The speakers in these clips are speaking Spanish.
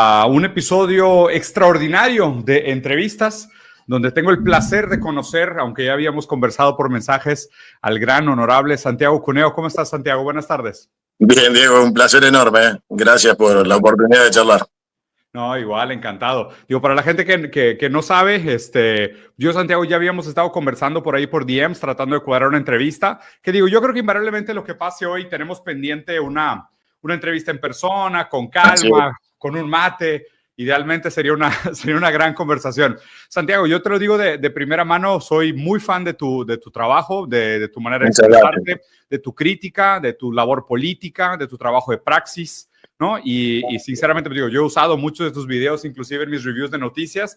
A un episodio extraordinario de entrevistas donde tengo el placer de conocer, aunque ya habíamos conversado por mensajes, al gran honorable Santiago Cuneo. ¿Cómo estás, Santiago? Buenas tardes. Bien, Diego, un placer enorme. Gracias por la oportunidad de charlar. No, igual, encantado. Digo, para la gente que no sabe, yo y Santiago ya habíamos estado conversando por ahí por DMs, tratando de cuadrar una entrevista, que digo, yo creo que invariablemente lo que pase hoy, tenemos pendiente una entrevista en persona, con calma, con un mate. Idealmente sería una gran conversación. Santiago, yo te lo digo de primera mano, soy muy fan de tu trabajo, de tu manera de expresarte, de tu crítica, de tu labor política, de tu trabajo de praxis, ¿no? Y sinceramente, digo, yo he usado muchos de tus videos, inclusive en mis reviews de noticias.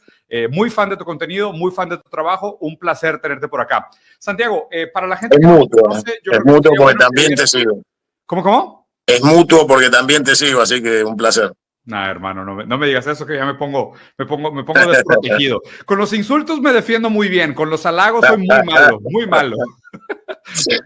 Muy fan de tu contenido, muy fan de tu trabajo. Un placer tenerte por acá. Santiago, para la gente que no te conoce, yo creo que es mutuo porque también te sigo. ¿Cómo? Es mutuo porque también te sigo, así que un placer. Nah, hermano, no me digas eso, que ya me pongo desprotegido. Con los insultos me defiendo muy bien, con los halagos soy muy malo, muy malo. Sí.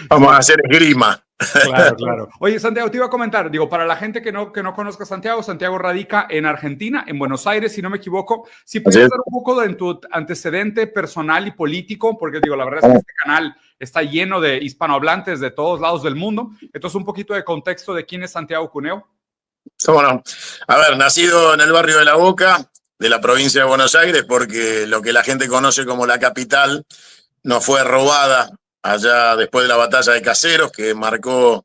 Vamos a hacer esgrima. Claro, claro. Oye, Santiago, te iba a comentar, digo, para la gente que no conozca a Santiago, Santiago radica en Argentina, en Buenos Aires, si no me equivoco. Si pudieras dar un poco de tu antecedente personal y político, porque digo, la verdad es que este canal está lleno de hispanohablantes de todos lados del mundo. Entonces, un poquito de contexto de quién es Santiago Cuneo. ¿Cómo no? A ver, nacido en el barrio de La Boca, de la provincia de Buenos Aires, porque lo que la gente conoce como la capital nos fue robada allá después de la batalla de Caseros, que marcó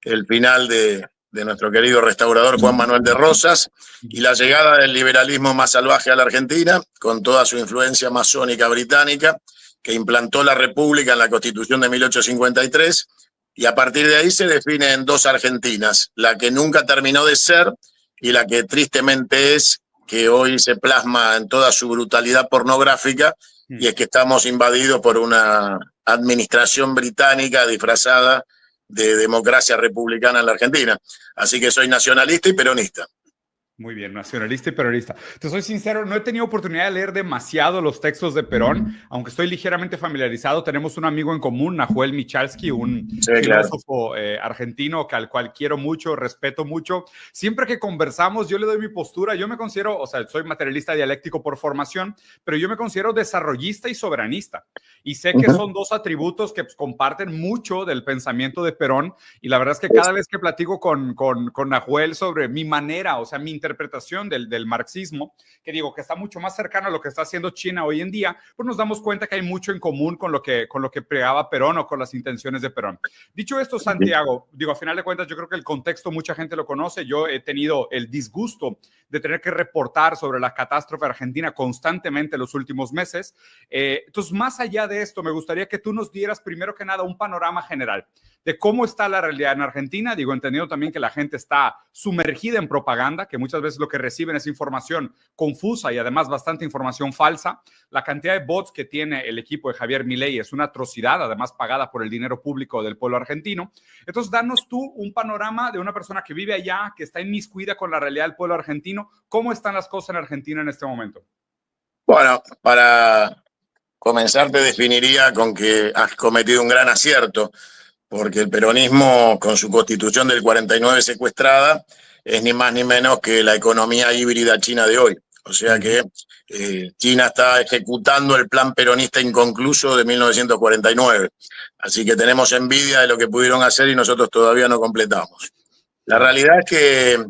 el final de nuestro querido restaurador Juan Manuel de Rosas, y la llegada del liberalismo más salvaje a la Argentina, con toda su influencia masónica británica, que implantó la República en la Constitución de 1853, y a partir de ahí se definen dos Argentinas, la que nunca terminó de ser y la que tristemente es, que hoy se plasma en toda su brutalidad pornográfica, y es que estamos invadidos por una administración británica disfrazada de democracia republicana en la Argentina. Así que soy nacionalista y peronista. Muy bien, nacionalista y peronista. Te soy sincero, no he tenido oportunidad de leer demasiado los textos de Perón, aunque estoy ligeramente familiarizado. Tenemos un amigo en común, Nahuel Michalski, un filósofo argentino al cual quiero mucho, respeto mucho. Siempre que conversamos, yo le doy mi postura. Yo me considero, o sea, soy materialista dialéctico por formación, pero yo me considero desarrollista y soberanista. Y sé que son dos atributos que pues, comparten mucho del pensamiento de Perón. Y la verdad es que cada vez que platico con Nahuel sobre mi manera, o sea, mi interpretación del marxismo, que digo que está mucho más cercano a lo que está haciendo China hoy en día, pues nos damos cuenta que hay mucho en común con lo que pregaba Perón o con las intenciones de Perón. Dicho esto, Santiago, digo, a final de cuentas, yo creo que el contexto mucha gente lo conoce. Yo he tenido el disgusto de tener que reportar sobre la catástrofe argentina constantemente en los últimos meses. Entonces, más allá de esto, me gustaría que tú nos dieras primero que nada un panorama general de cómo está la realidad en Argentina. Digo, entendiendo también que la gente está sumergida en propaganda, que muchas veces lo que reciben es información confusa y además bastante información falsa. La cantidad de bots que tiene el equipo de Javier Milei es una atrocidad, además pagada por el dinero público del pueblo argentino. Entonces, danos tú un panorama de una persona que vive allá, que está inmiscuida con la realidad del pueblo argentino. ¿Cómo están las cosas en Argentina en este momento? Bueno, para comenzar te definiría con que has cometido un gran acierto, porque el peronismo, con su constitución del 49 secuestrada, es ni más ni menos que la economía híbrida china de hoy. O sea que China está ejecutando el plan peronista inconcluso de 1949. Así que tenemos envidia de lo que pudieron hacer y nosotros todavía no completamos. La realidad es que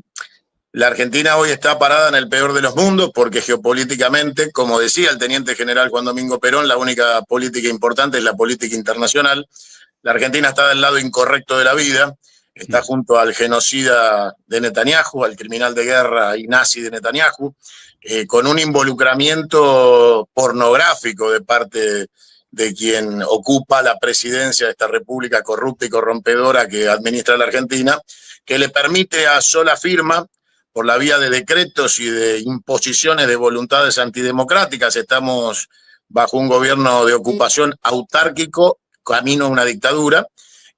la Argentina hoy está parada en el peor de los mundos porque geopolíticamente, como decía el teniente general Juan Domingo Perón, la única política importante es la política internacional. La Argentina está del lado incorrecto de la vida, está junto al genocida de Netanyahu, al criminal de guerra y nazi de Netanyahu, con un involucramiento pornográfico de parte de quien ocupa la presidencia de esta república corrupta y corrompedora que administra la Argentina, que le permite a sola firma, por la vía de decretos y de imposiciones de voluntades antidemocráticas, estamos bajo un gobierno de ocupación autárquico, camino a una dictadura,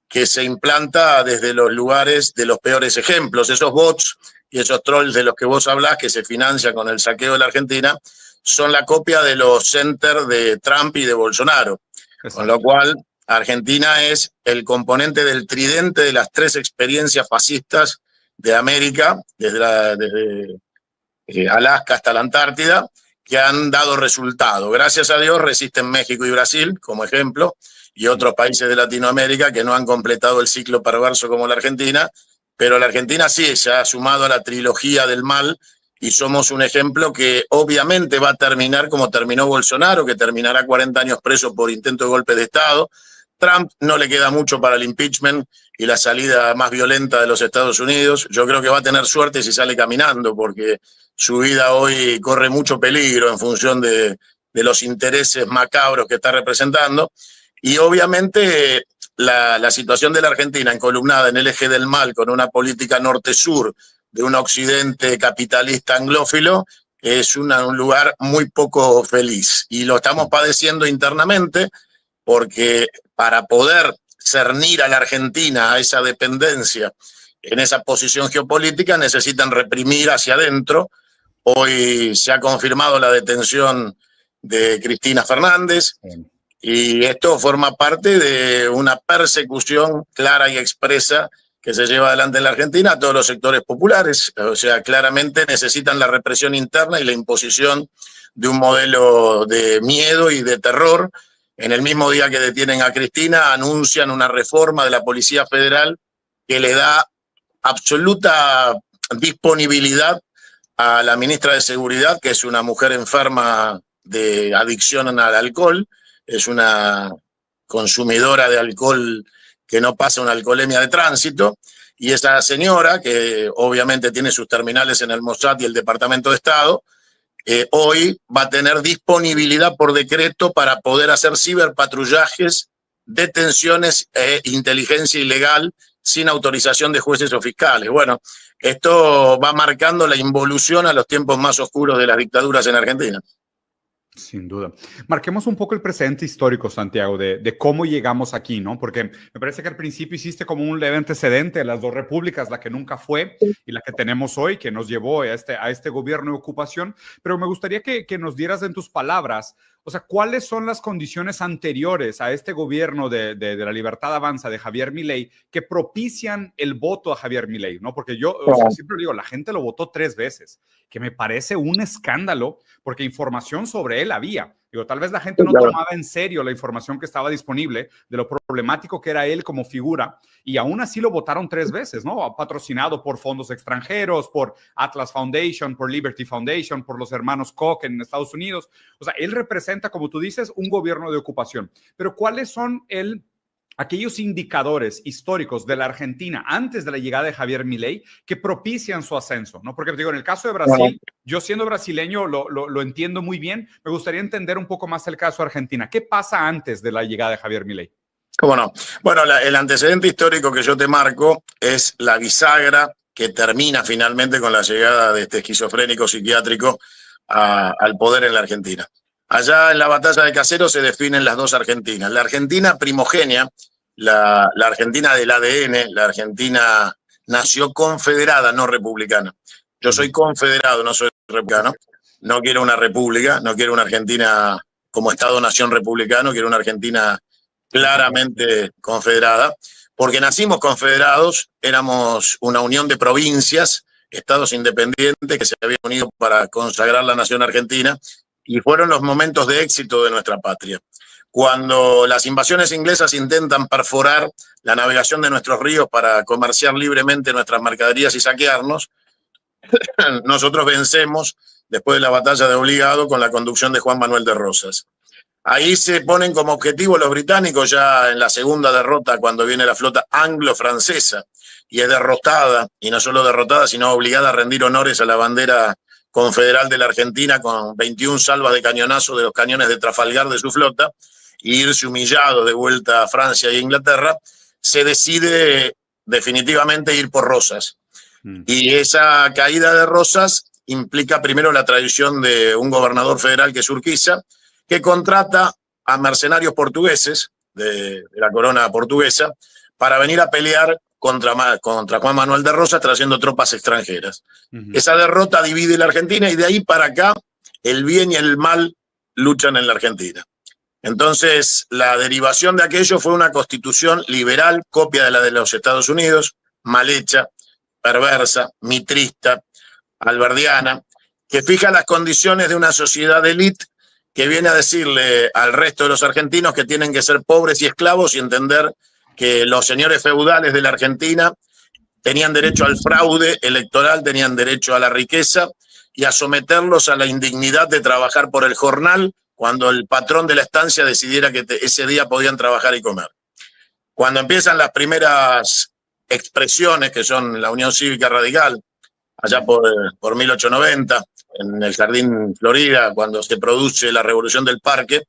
que se implanta desde los lugares de los peores ejemplos. Esos bots y esos trolls de los que vos hablás, que se financian con el saqueo de la Argentina, son la copia de los centers de Trump y de Bolsonaro. Exacto. Con lo cual, Argentina es el componente del tridente de las tres experiencias fascistas de América, desde Alaska hasta la Antártida, que han dado resultado. Gracias a Dios resisten México y Brasil, como ejemplo, y otros países de Latinoamérica que no han completado el ciclo perverso como la Argentina, pero la Argentina sí se ha sumado a la trilogía del mal y somos un ejemplo que obviamente va a terminar como terminó Bolsonaro, que terminará 40 años preso por intento de golpe de Estado. Trump no le queda mucho para el impeachment y la salida más violenta de los Estados Unidos. Yo creo que va a tener suerte si sale caminando, porque su vida hoy corre mucho peligro en función de los intereses macabros que está representando. Y obviamente la situación de la Argentina encolumnada en el eje del mal con una política norte-sur de un occidente capitalista anglófilo es un lugar muy poco feliz. Y lo estamos padeciendo internamente porque para poder cernir a la Argentina a esa dependencia en esa posición geopolítica necesitan reprimir hacia adentro. Hoy se ha confirmado la detención de Cristina Fernández y esto forma parte de una persecución clara y expresa que se lleva adelante en la Argentina a todos los sectores populares. O sea, claramente necesitan la represión interna y la imposición de un modelo de miedo y de terror. En el mismo día que detienen a Cristina, anuncian una reforma de la Policía Federal que le da absoluta disponibilidad a la ministra de Seguridad, que es una mujer enferma de adicción al alcohol, es una consumidora de alcohol que no pasa una alcoholemia de tránsito, y esa señora, que obviamente tiene sus terminales en el Mossad y el Departamento de Estado, hoy va a tener disponibilidad por decreto para poder hacer ciberpatrullajes, detenciones e inteligencia ilegal sin autorización de jueces o fiscales. Bueno, esto va marcando la involución a los tiempos más oscuros de las dictaduras en Argentina. Sin duda. Marquemos un poco el precedente histórico, Santiago, de cómo llegamos aquí, ¿no? Porque me parece que al principio hiciste como un leve antecedente de las dos repúblicas, la que nunca fue y la que tenemos hoy, que nos llevó a este gobierno de ocupación. Pero me gustaría que nos dieras en tus palabras, o sea, ¿cuáles son las condiciones anteriores a este gobierno de la Libertad Avanza de Javier Milei que propician el voto a Javier Milei, ¿no? Porque yo siempre digo, la gente lo votó 3 veces, que me parece un escándalo porque información sobre él había. Digo, tal vez la gente no tomaba en serio la información que estaba disponible de lo problemático que era él como figura y aún así lo votaron 3 veces, ¿no? Patrocinado por fondos extranjeros, por Atlas Foundation, por Liberty Foundation, por los hermanos Koch en Estados Unidos. O sea, él representa, como tú dices, un gobierno de ocupación. Pero ¿cuáles son aquellos indicadores históricos de la Argentina antes de la llegada de Javier Milei que propician su ascenso, ¿no? Porque digo, en el caso de Brasil, yo siendo brasileño lo entiendo muy bien. Me gustaría entender un poco más el caso de Argentina. ¿Qué pasa antes de la llegada de Javier Milei? ¿Cómo no? Bueno, el antecedente histórico que yo te marco es la bisagra que termina finalmente con la llegada de este esquizofrénico psiquiátrico al poder en la Argentina. Allá en la batalla de Caseros se definen las dos Argentinas. La Argentina primogénea, la Argentina del ADN, la Argentina nació confederada, no republicana. Yo soy confederado, no soy republicano. No quiero una república, no quiero una Argentina como Estado-nación republicano, quiero una Argentina claramente confederada, porque nacimos confederados, éramos una unión de provincias, estados independientes que se habían unido para consagrar la nación argentina, y fueron los momentos de éxito de nuestra patria. Cuando las invasiones inglesas intentan perforar la navegación de nuestros ríos para comerciar libremente nuestras mercaderías y saquearnos, nosotros vencemos después de la batalla de Obligado con la conducción de Juan Manuel de Rosas. Ahí se ponen como objetivo los británicos ya en la segunda derrota, cuando viene la flota anglo-francesa y es derrotada, y no solo derrotada, sino obligada a rendir honores a la bandera confederal de la Argentina con 21 salvas de cañonazo de los cañones de Trafalgar de su flota, e irse humillado de vuelta a Francia e Inglaterra, se decide definitivamente ir por Rosas. Y esa caída de Rosas implica primero la traición de un gobernador federal que es Urquiza, que contrata a mercenarios portugueses de la corona portuguesa para venir a pelear contra Juan Manuel de Rosas trayendo tropas extranjeras. Esa derrota divide la Argentina y de ahí para acá el bien y el mal luchan en la Argentina. Entonces, la derivación de aquello fue una constitución liberal, copia de la de los Estados Unidos, mal hecha, perversa, mitrista, alberdiana, que fija las condiciones de una sociedad de élite que viene a decirle al resto de los argentinos que tienen que ser pobres y esclavos y entender que los señores feudales de la Argentina tenían derecho al fraude electoral, tenían derecho a la riqueza y a someterlos a la indignidad de trabajar por el jornal cuando el patrón de la estancia decidiera que ese día podían trabajar y comer. Cuando empiezan las primeras expresiones, que son la Unión Cívica Radical, allá por 1890, en el Jardín Florida, cuando se produce la Revolución del Parque,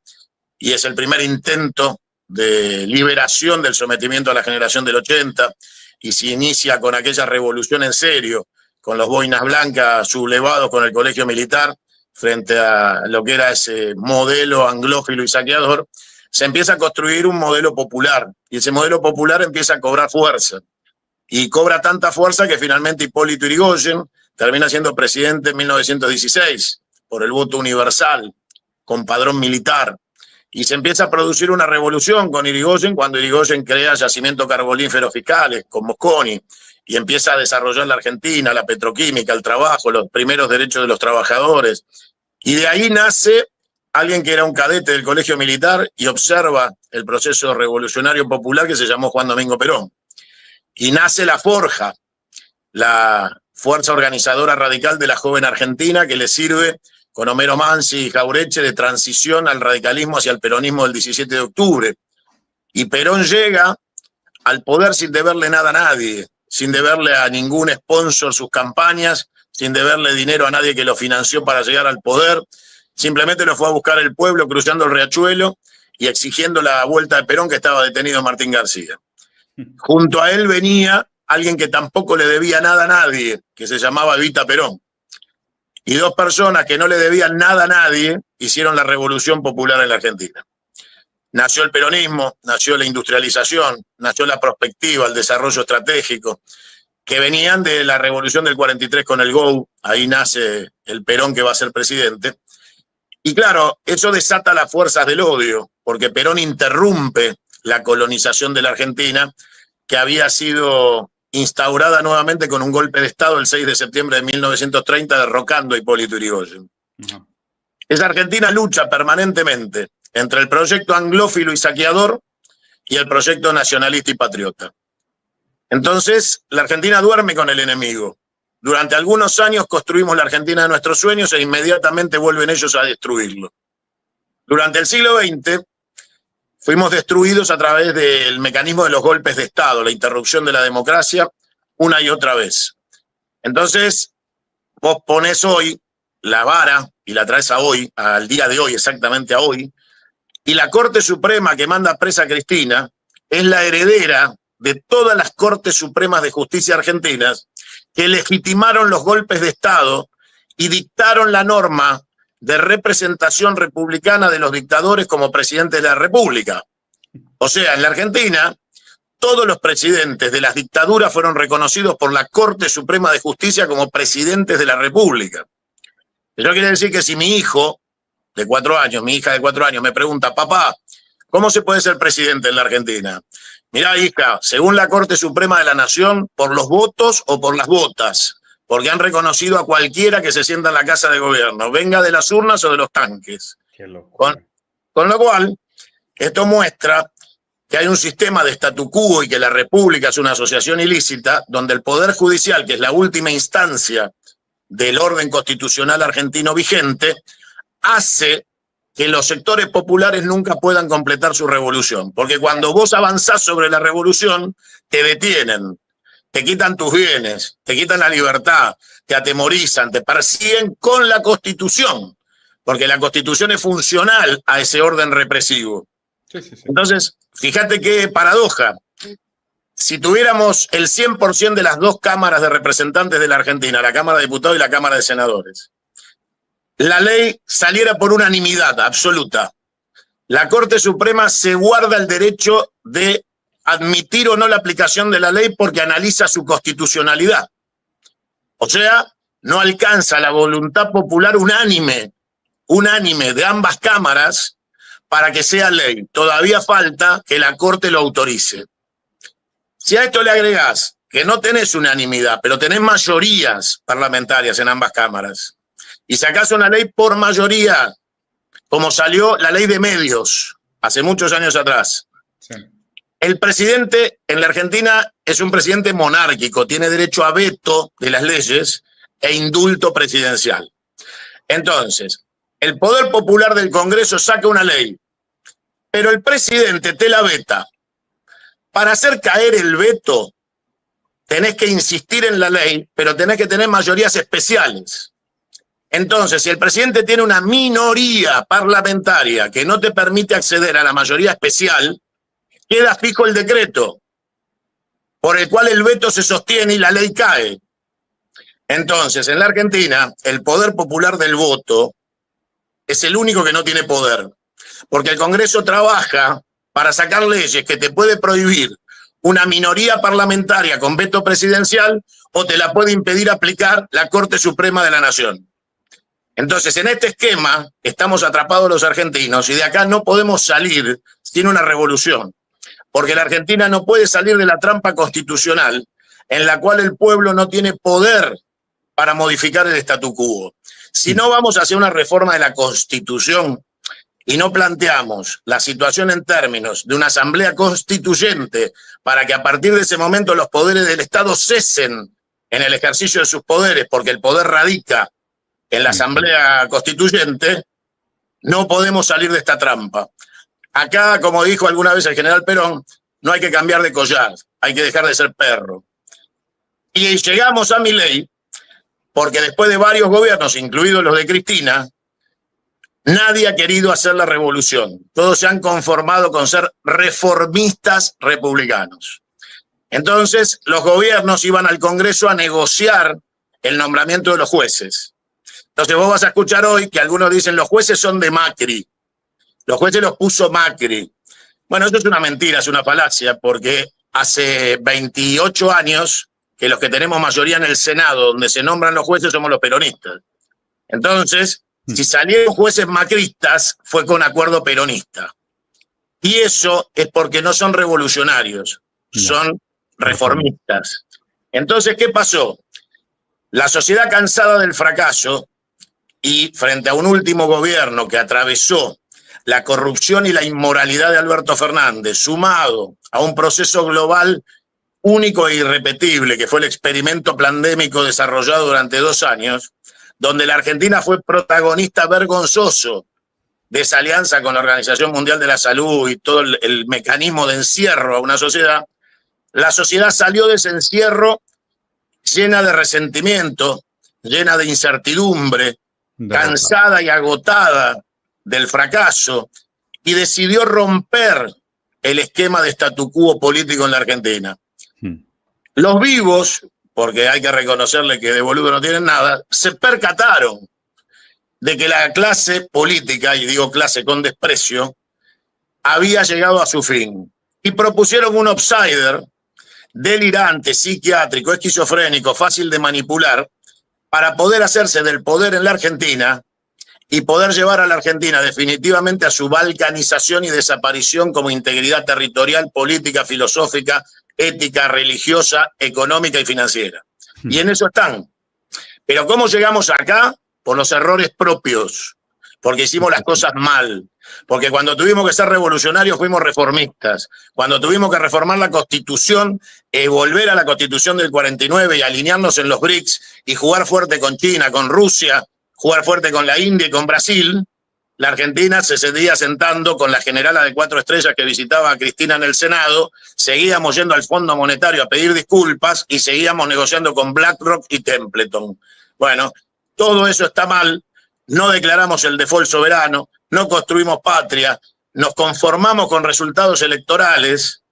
y es el primer intento de liberación del sometimiento a la generación del 80, y se inicia con aquella revolución en serio, con los boinas blancas sublevados con el colegio militar, frente a lo que era ese modelo anglófilo y saqueador, se empieza a construir un modelo popular, y ese modelo popular empieza a cobrar fuerza. Y cobra tanta fuerza que finalmente Hipólito Yrigoyen termina siendo presidente en 1916 por el voto universal, con padrón militar. Y se empieza a producir una revolución con Yrigoyen cuando Yrigoyen crea yacimientos carbolíferos fiscales con Mosconi y empieza a desarrollar la Argentina, la petroquímica, el trabajo, los primeros derechos de los trabajadores. Y de ahí nace alguien que era un cadete del colegio militar y observa el proceso revolucionario popular que se llamó Juan Domingo Perón. Y nace la Forja, la fuerza organizadora radical de la joven Argentina que le sirve con Homero Mansi y Jauretche de transición al radicalismo hacia el peronismo del 17 de octubre. Y Perón llega al poder sin deberle nada a nadie, sin deberle a ningún sponsor sus campañas, sin deberle dinero a nadie que lo financió para llegar al poder. Simplemente lo fue a buscar el pueblo cruzando el riachuelo y exigiendo la vuelta de Perón, que estaba detenido Martín García. Junto a él venía alguien que tampoco le debía nada a nadie, que se llamaba Evita Perón. Y dos personas que no le debían nada a nadie hicieron la revolución popular en la Argentina. Nació el peronismo, nació la industrialización, nació la prospectiva, el desarrollo estratégico, que venían de la revolución del 43 con el GO, ahí nace el Perón que va a ser presidente. Y claro, eso desata las fuerzas del odio, porque Perón interrumpe la colonización de la Argentina, que había sido instaurada nuevamente con un golpe de Estado el 6 de septiembre de 1930, derrocando a Hipólito Yrigoyen. Esa Argentina lucha permanentemente entre el proyecto anglófilo y saqueador y el proyecto nacionalista y patriota. Entonces, la Argentina duerme con el enemigo. Durante algunos años construimos la Argentina de nuestros sueños e inmediatamente vuelven ellos a destruirlo. Durante el siglo XX fuimos destruidos a través del mecanismo de los golpes de Estado, la interrupción de la democracia una y otra vez. Entonces, vos ponés hoy la vara y la traes a hoy, al día de hoy, exactamente a hoy, y la Corte Suprema que manda presa a Cristina es la heredera de todas las Cortes Supremas de Justicia argentinas que legitimaron los golpes de Estado y dictaron la norma de representación republicana de los dictadores como presidente de la República. O sea, en la Argentina, todos los presidentes de las dictaduras fueron reconocidos por la Corte Suprema de Justicia como presidentes de la República. Eso quiere decir que si mi hijo de 4 años, mi hija de 4 años, me pregunta, papá, ¿cómo se puede ser presidente en la Argentina? Mirá, hija, según la Corte Suprema de la Nación, por los votos o por las botas, porque han reconocido a cualquiera que se sienta en la casa de gobierno, venga de las urnas o de los tanques. Qué locura. Con lo cual, esto muestra que hay un sistema de statu quo y que la República es una asociación ilícita, donde el Poder Judicial, que es la última instancia del orden constitucional argentino vigente, hace que los sectores populares nunca puedan completar su revolución. Porque cuando vos avanzás sobre la revolución, te detienen, te quitan tus bienes, te quitan la libertad, te atemorizan, te persiguen con la Constitución, porque la Constitución es funcional a ese orden represivo. Sí, sí, sí. Entonces, fíjate qué paradoja. Si tuviéramos el 100% de las dos cámaras de representantes de la Argentina, la Cámara de Diputados y la Cámara de Senadores, la ley saliera por unanimidad absoluta, la Corte Suprema se guarda el derecho de admitir o no la aplicación de la ley porque analiza su constitucionalidad. O sea, no alcanza la voluntad popular unánime de ambas cámaras para que sea ley. Todavía falta que la Corte lo autorice. Si a esto le agregás que no tenés unanimidad, pero tenés mayorías parlamentarias en ambas cámaras, y sacás una ley por mayoría, como salió la ley de medios hace muchos años atrás. Sí. El presidente en la Argentina es un presidente monárquico, tiene derecho a veto de las leyes e indulto presidencial. Entonces, el poder popular del Congreso saca una ley, pero el presidente te la veta. Para hacer caer el veto, tenés que insistir en la ley, pero tenés que tener mayorías especiales. Entonces, si el presidente tiene una minoría parlamentaria que no te permite acceder a la mayoría especial, queda fijo el decreto por el cual el veto se sostiene y la ley cae. Entonces, en la Argentina, el poder popular del voto es el único que no tiene poder, porque el Congreso trabaja para sacar leyes que te puede prohibir una minoría parlamentaria con veto presidencial o te la puede impedir aplicar la Corte Suprema de la Nación. Entonces, en este esquema estamos atrapados los argentinos y de acá no podemos salir sin una revolución, porque la Argentina no puede salir de la trampa constitucional en la cual el pueblo no tiene poder para modificar el statu quo. Si no vamos a hacer una reforma de la Constitución y no planteamos la situación en términos de una asamblea constituyente para que a partir de ese momento los poderes del Estado cesen en el ejercicio de sus poderes, porque el poder radica en la asamblea constituyente, no podemos salir de esta trampa. Acá, como dijo alguna vez el general Perón, no hay que cambiar de collar, hay que dejar de ser perro. Y llegamos a Milei porque después de varios gobiernos, incluidos los de Cristina, nadie ha querido hacer la revolución. Todos se han conformado con ser reformistas republicanos. Entonces, los gobiernos iban al Congreso a negociar el nombramiento de los jueces. Entonces, vos vas a escuchar hoy que algunos dicen los jueces son de Macri. Los jueces los puso Macri. Bueno, eso es una mentira, es una falacia, porque hace 28 años que los que tenemos mayoría en el Senado, donde se nombran los jueces, somos los peronistas. Entonces, si salieron jueces macristas, fue con acuerdo peronista. Y eso es porque no son revolucionarios, son reformistas. Entonces, ¿qué pasó? La sociedad cansada del fracaso y frente a un último gobierno que atravesó la corrupción y la inmoralidad de Alberto Fernández, sumado a un proceso global único e irrepetible, que fue el experimento pandémico desarrollado durante 2 años, donde la Argentina fue protagonista vergonzoso de esa alianza con la Organización Mundial de la Salud y todo el mecanismo de encierro a una sociedad, la sociedad salió de ese encierro llena de resentimiento, llena de incertidumbre, cansada y agotada del fracaso, y decidió romper el esquema de statu quo político en la Argentina. Los vivos, porque hay que reconocerle que de boludo no tienen nada, se percataron de que la clase política, y digo clase con desprecio, había llegado a su fin. Y propusieron un outsider delirante, psiquiátrico, esquizofrénico, fácil de manipular, para poder hacerse del poder en la Argentina y poder llevar a la Argentina definitivamente a su balcanización y desaparición como integridad territorial, política, filosófica, ética, religiosa, económica y financiera. Y en eso están. Pero ¿cómo llegamos acá? Por los errores propios, porque hicimos las cosas mal, porque cuando tuvimos que ser revolucionarios fuimos reformistas, cuando tuvimos que reformar la Constitución, volver a la Constitución del 49 y alinearnos en los BRICS y jugar fuerte con China, con Rusia, jugar fuerte con la India y con Brasil, la Argentina se seguía sentando con la generala de 4 estrellas que visitaba a Cristina en el Senado, seguíamos yendo al Fondo Monetario a pedir disculpas y seguíamos negociando con BlackRock y Templeton. Bueno, todo eso está mal, no declaramos el default soberano, no construimos patria, nos conformamos con resultados electorales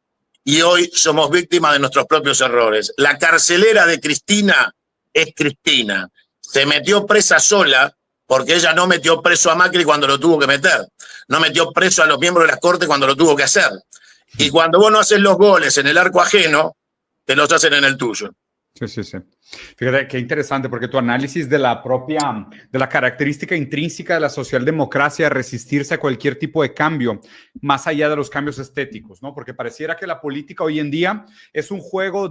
y hoy somos víctimas de nuestros propios errores. La carcelera de Cristina es Cristina. Se metió presa sola porque ella no metió preso a Macri cuando lo tuvo que meter. No metió preso a los miembros de la Corte cuando lo tuvo que hacer. Y cuando vos no haces los goles en el arco ajeno, te los hacen en el tuyo. Sí. Fíjate qué interesante, porque tu análisis de la característica intrínseca de la socialdemocracia, resistirse a cualquier tipo de cambio, más allá de los cambios estéticos, ¿no? Porque pareciera que la política hoy en día es un juego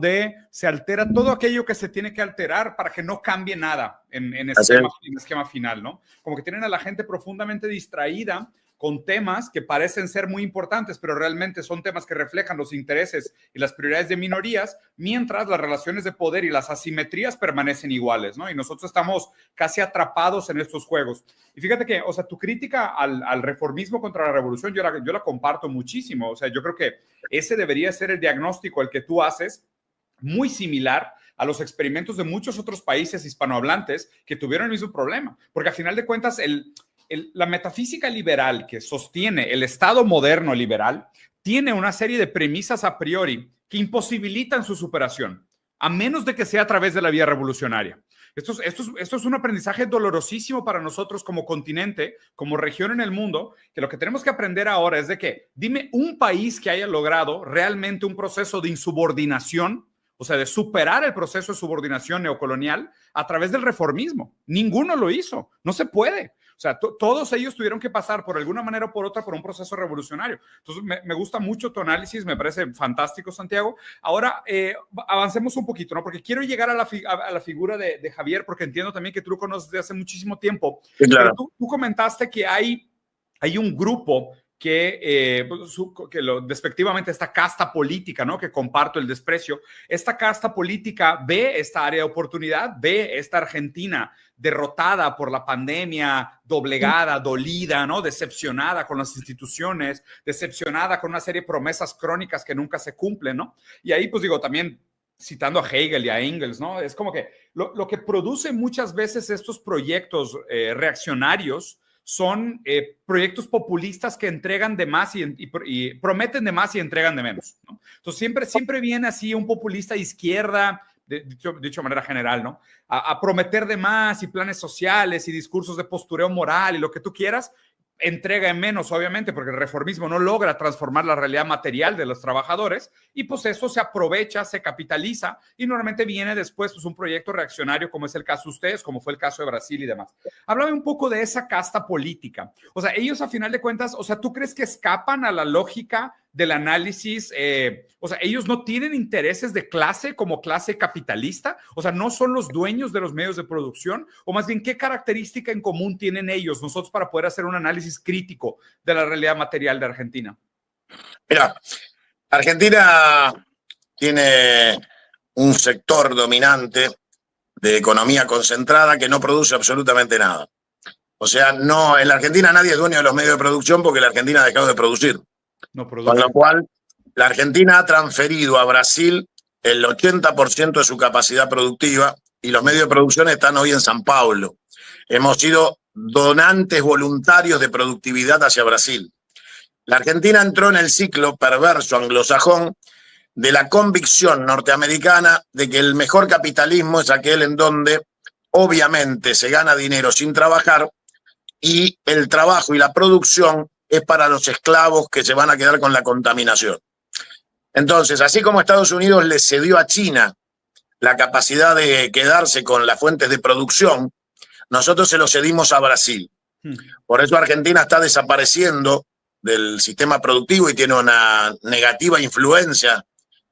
se altera todo aquello que se tiene que alterar para que no cambie nada en esquema final, ¿no? Como que tienen a la gente profundamente distraída con temas que parecen ser muy importantes, pero realmente son temas que reflejan los intereses y las prioridades de minorías, mientras las relaciones de poder y las asimetrías permanecen iguales, ¿no? Y nosotros estamos casi atrapados en estos juegos. Y fíjate que, o sea, tu crítica al reformismo contra la revolución, yo la comparto muchísimo. O sea, yo creo que ese debería ser el diagnóstico el que tú haces, muy similar a los experimentos de muchos otros países hispanohablantes que tuvieron el mismo problema. Porque al final de cuentas, la metafísica liberal que sostiene el Estado moderno liberal tiene una serie de premisas a priori que imposibilitan su superación, a menos de que sea a través de la vía revolucionaria. Esto es un aprendizaje dolorosísimo para nosotros como continente, como región en el mundo, que lo que tenemos que aprender ahora es de que, dime un país que haya logrado realmente un proceso de insubordinación, o sea, de superar el proceso de subordinación neocolonial a través del reformismo. Ninguno lo hizo, no se puede. O sea, todos ellos tuvieron que pasar por alguna manera o por otra por un proceso revolucionario. Entonces, me gusta mucho tu análisis, me parece fantástico, Santiago. Ahora, avancemos un poquito, ¿no? Porque quiero llegar a la figura de Javier, porque entiendo también que tú lo conoces desde hace muchísimo tiempo. Sí, claro. Pero tú comentaste que hay un grupo que despectivamente esta casta política, ¿no? Que comparto el desprecio. Esta casta política ve esta área de oportunidad, ve esta Argentina derrotada por la pandemia, doblegada, dolida, ¿no? Decepcionada con las instituciones, decepcionada con una serie de promesas crónicas que nunca se cumplen, ¿no? Y ahí, pues digo, también citando a Hegel y a Engels, ¿no? Es como que lo que produce muchas veces estos proyectos reaccionarios son proyectos populistas que entregan de más y prometen de más y entregan de menos, ¿no? Entonces siempre viene así un populista de izquierda, dicho de manera general, ¿no? A prometer de más y planes sociales y discursos de postureo moral y lo que tú quieras, entrega en menos, obviamente, porque el reformismo no logra transformar la realidad material de los trabajadores y pues eso se aprovecha, se capitaliza y normalmente viene después pues un proyecto reaccionario como es el caso de ustedes, como fue el caso de Brasil y demás. Háblame un poco de esa casta política. O sea, ellos a final de cuentas, o sea, ¿tú crees que escapan a la lógica del análisis? O sea, ellos no tienen intereses de clase como clase capitalista, o sea, no son los dueños de los medios de producción, o más bien, ¿qué característica en común tienen ellos, nosotros, para poder hacer un análisis crítico de la realidad material de Argentina? Mira, Argentina tiene un sector dominante de economía concentrada que no produce absolutamente nada. O sea, no, en la Argentina nadie es dueño de los medios de producción porque la Argentina ha dejado de producir. No produce. Con lo cual, la Argentina ha transferido a Brasil el 80% de su capacidad productiva y los medios de producción están hoy en San Paulo. Hemos sido donantes voluntarios de productividad hacia Brasil. La Argentina entró en el ciclo perverso anglosajón de la convicción norteamericana de que el mejor capitalismo es aquel en donde obviamente se gana dinero sin trabajar y el trabajo y la producción es para los esclavos que se van a quedar con la contaminación. Entonces, así como Estados Unidos le cedió a China la capacidad de quedarse con las fuentes de producción, nosotros se lo cedimos a Brasil. Por eso Argentina está desapareciendo del sistema productivo y tiene una negativa influencia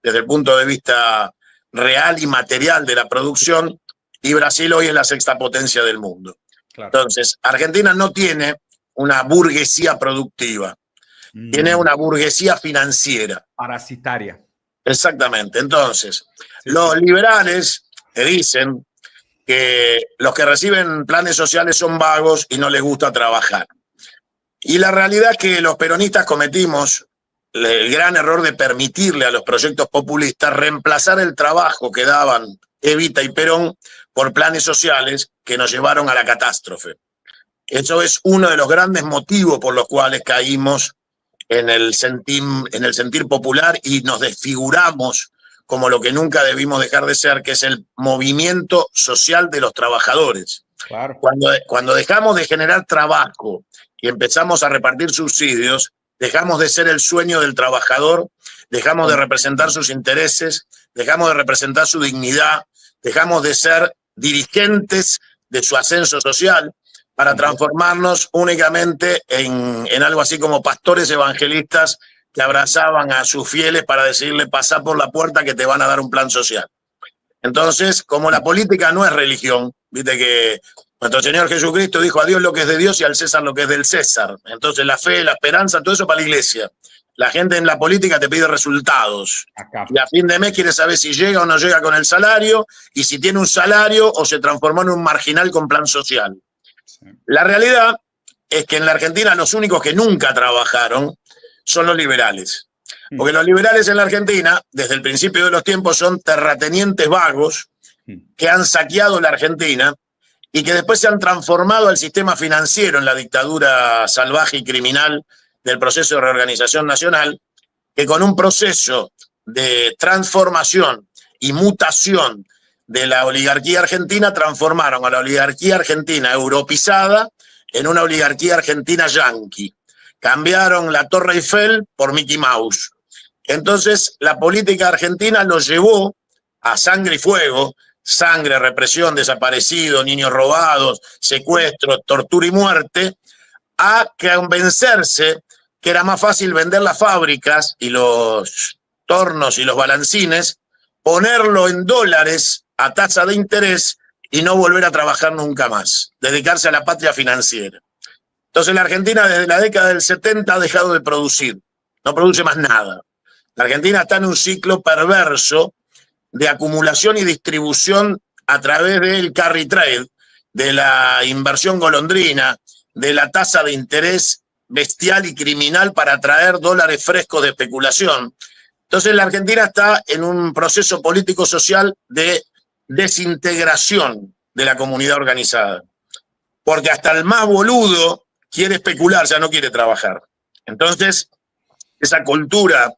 desde el punto de vista real y material de la producción, y Brasil hoy es la sexta potencia del mundo. Claro. Entonces, Argentina no tiene una burguesía productiva, tiene una burguesía financiera. Parasitaria. Exactamente. Entonces, los liberales te dicen que los que reciben planes sociales son vagos y no les gusta trabajar. Y la realidad es que los peronistas cometimos el gran error de permitirle a los proyectos populistas reemplazar el trabajo que daban Evita y Perón por planes sociales que nos llevaron a la catástrofe. Eso es uno de los grandes motivos por los cuales caímos en el sentir popular y nos desfiguramos como lo que nunca debimos dejar de ser, que es el movimiento social de los trabajadores. Claro. Cuando dejamos de generar trabajo y empezamos a repartir subsidios, dejamos de ser el sueño del trabajador, dejamos de representar sus intereses, dejamos de representar su dignidad, dejamos de ser dirigentes de su ascenso social para transformarnos únicamente en algo así como pastores evangelistas que abrazaban a sus fieles para decirle, pasá por la puerta que te van a dar un plan social. Entonces, como la política no es religión, viste que nuestro Señor Jesucristo dijo a Dios lo que es de Dios y al César lo que es del César. Entonces, la fe, la esperanza, todo eso para la iglesia. La gente en la política te pide resultados. Acá. Y a fin de mes quiere saber si llega o no llega con el salario, y si tiene un salario o se transformó en un marginal con plan social. Sí. La realidad es que en la Argentina los únicos que nunca trabajaron son los liberales. Porque los liberales en la Argentina, desde el principio de los tiempos, son terratenientes vagos que han saqueado la Argentina y que después se han transformado al sistema financiero en la dictadura salvaje y criminal del proceso de reorganización nacional, que con un proceso de transformación y mutación de la oligarquía argentina transformaron a la oligarquía argentina europeizada en una oligarquía argentina yanqui. Cambiaron la Torre Eiffel por Mickey Mouse. Entonces, la política argentina los llevó a sangre y fuego, sangre, represión, desaparecidos, niños robados, secuestros, tortura y muerte, a convencerse que era más fácil vender las fábricas y los tornos y los balancines, ponerlo en dólares a tasa de interés y no volver a trabajar nunca más, dedicarse a la patria financiera. Entonces la Argentina desde la década del 70 ha dejado de producir, no produce más nada. La Argentina está en un ciclo perverso de acumulación y distribución a través del carry trade, de la inversión golondrina, de la tasa de interés bestial y criminal para atraer dólares frescos de especulación. Entonces la Argentina está en un proceso político-social de desintegración de la comunidad organizada. Porque hasta el más boludo quiere especular, ya no quiere trabajar. Entonces, esa cultura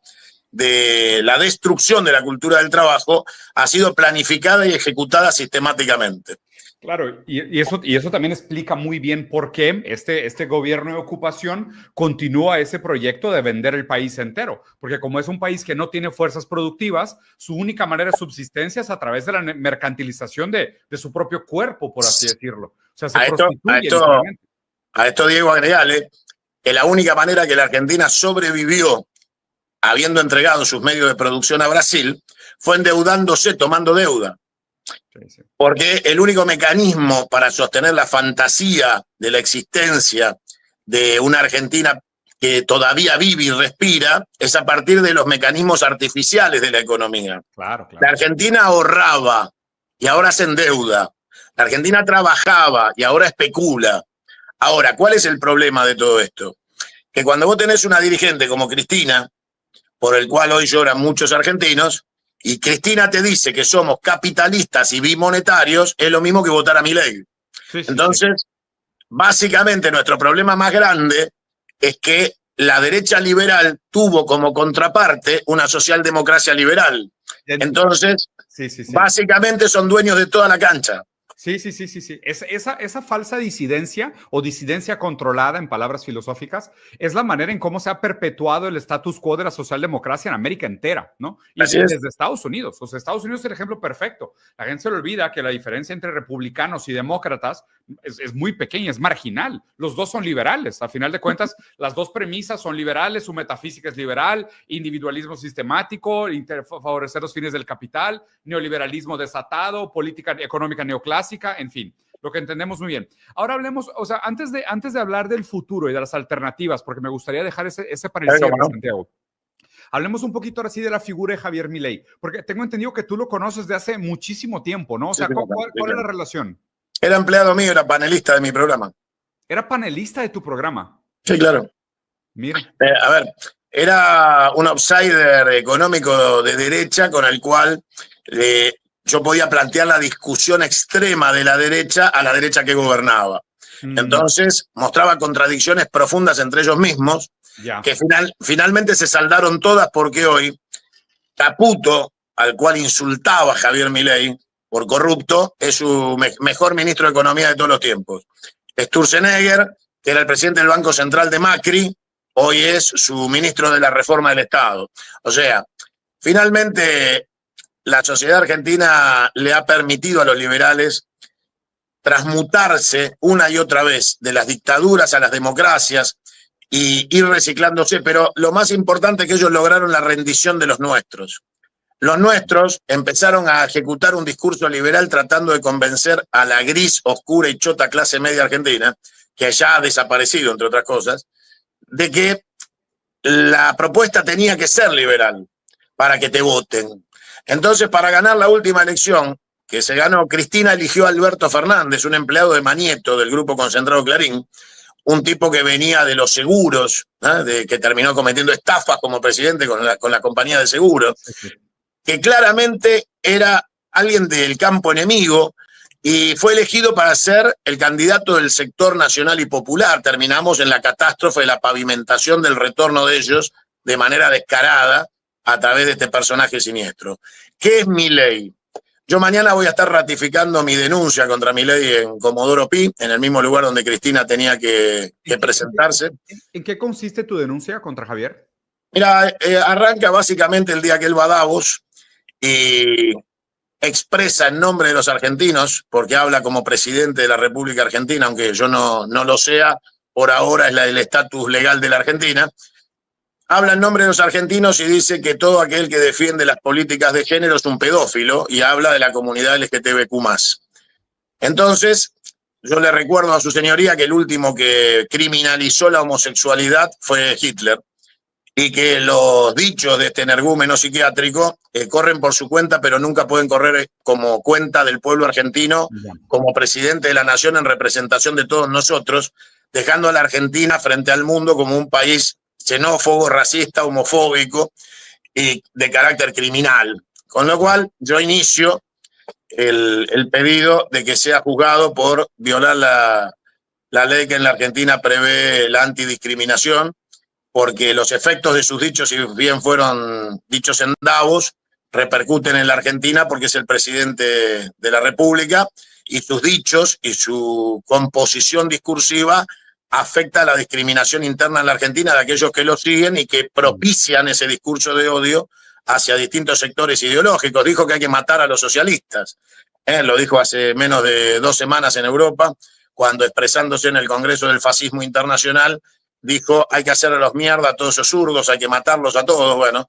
de la destrucción de la cultura del trabajo ha sido planificada y ejecutada sistemáticamente. Claro, y eso también explica muy bien por qué este gobierno de ocupación continúa ese proyecto de vender el país entero, porque como es un país que no tiene fuerzas productivas, su única manera de subsistencia es a través de la mercantilización de su propio cuerpo, por así decirlo. O sea, se prostituye. A esto, Diego, agregale que la única manera que la Argentina sobrevivió habiendo entregado sus medios de producción a Brasil fue endeudándose, tomando deuda. Porque el único mecanismo para sostener la fantasía de la existencia de una Argentina que todavía vive y respira es a partir de los mecanismos artificiales de la economía. Claro. La Argentina ahorraba y ahora se endeuda. La Argentina trabajaba y ahora especula. Ahora, ¿cuál es el problema de todo esto? Que cuando vos tenés una dirigente como Cristina, por el cual hoy lloran muchos argentinos, y Cristina te dice que somos capitalistas y bimonetarios, es lo mismo que votar a Milei. Entonces, básicamente nuestro problema más grande es que la derecha liberal tuvo como contraparte una socialdemocracia liberal. Entonces, básicamente son dueños de toda la cancha. Sí. Esa falsa disidencia o disidencia controlada, en palabras filosóficas, es la manera en cómo se ha perpetuado el status quo de la socialdemocracia en América entera, ¿no? Y desde Estados Unidos. O sea, Estados Unidos es el ejemplo perfecto. La gente se le olvida que la diferencia entre republicanos y demócratas es muy pequeña, es marginal. Los dos son liberales. A final de cuentas, las dos premisas son liberales, su metafísica es liberal, individualismo sistemático, favorecer los fines del capital, neoliberalismo desatado, política económica neoclásica, en fin, lo que entendemos muy bien. Ahora hablemos, o sea, antes de hablar del futuro y de las alternativas, porque me gustaría dejar ese para el cierre, Santiago. Hablemos un poquito ahora sí de la figura de Javier Milei, porque tengo entendido que tú lo conoces de hace muchísimo tiempo, ¿no? O sea, ¿cuál es la relación? Era empleado mío, era panelista de mi programa. ¿Era panelista de tu programa? Sí, claro. Mira. A ver, era un outsider económico de derecha con el cual yo podía plantear la discusión extrema de la derecha a la derecha que gobernaba. Entonces, mostraba contradicciones profundas entre ellos mismos, que finalmente se saldaron todas porque hoy Caputo, al cual insultaba Javier Milei por corrupto, es su mejor ministro de Economía de todos los tiempos. Sturzenegger, que era el presidente del Banco Central de Macri, hoy es su ministro de la Reforma del Estado. O sea, finalmente la sociedad argentina le ha permitido a los liberales transmutarse una y otra vez de las dictaduras a las democracias y ir reciclándose, pero lo más importante es que ellos lograron la rendición de los nuestros. Los nuestros empezaron a ejecutar un discurso liberal tratando de convencer a la gris, oscura y chota clase media argentina, que ya ha desaparecido, entre otras cosas, de que la propuesta tenía que ser liberal para que te voten. Entonces, para ganar la última elección que se ganó, Cristina eligió a Alberto Fernández, un empleado de Manieto del Grupo Concentrado Clarín, un tipo que venía de los seguros, que terminó cometiendo estafas como presidente con la compañía de seguros, que claramente era alguien del campo enemigo y fue elegido para ser el candidato del sector nacional y popular. Terminamos en la catástrofe de la pavimentación del retorno de ellos de manera descarada a través de este personaje siniestro. ¿Qué es Milei? Yo mañana voy a estar ratificando mi denuncia contra Milei en Comodoro Pi, en el mismo lugar donde Cristina tenía que presentarse. ¿En qué consiste tu denuncia contra Javier? Mira, arranca básicamente el día que él va a Davos y expresa en nombre de los argentinos, porque habla como presidente de la República Argentina, aunque yo no lo sea, por ahora es el estatus legal de la Argentina. Habla en nombre de los argentinos y dice que todo aquel que defiende las políticas de género es un pedófilo y habla de la comunidad LGTBQ+. Entonces, yo le recuerdo a su señoría que el último que criminalizó la homosexualidad fue Hitler y que los dichos de este energúmeno psiquiátrico corren por su cuenta, pero nunca pueden correr como cuenta del pueblo argentino, como presidente de la nación en representación de todos nosotros, dejando a la Argentina frente al mundo como un país xenófobo, racista, homofóbico y de carácter criminal. Con lo cual, yo inicio el pedido de que sea juzgado por violar la ley que en la Argentina prevé la antidiscriminación, porque los efectos de sus dichos, si bien fueron dichos en Davos, repercuten en la Argentina porque es el presidente de la República y sus dichos y su composición discursiva afecta a la discriminación interna en la Argentina de aquellos que lo siguen y que propician ese discurso de odio hacia distintos sectores ideológicos. Dijo que hay que matar a los socialistas. Lo dijo hace menos de 2 semanas en Europa, cuando expresándose en el Congreso del Fascismo Internacional, dijo hay que hacer a los mierda a todos esos zurdos, hay que matarlos a todos. Bueno,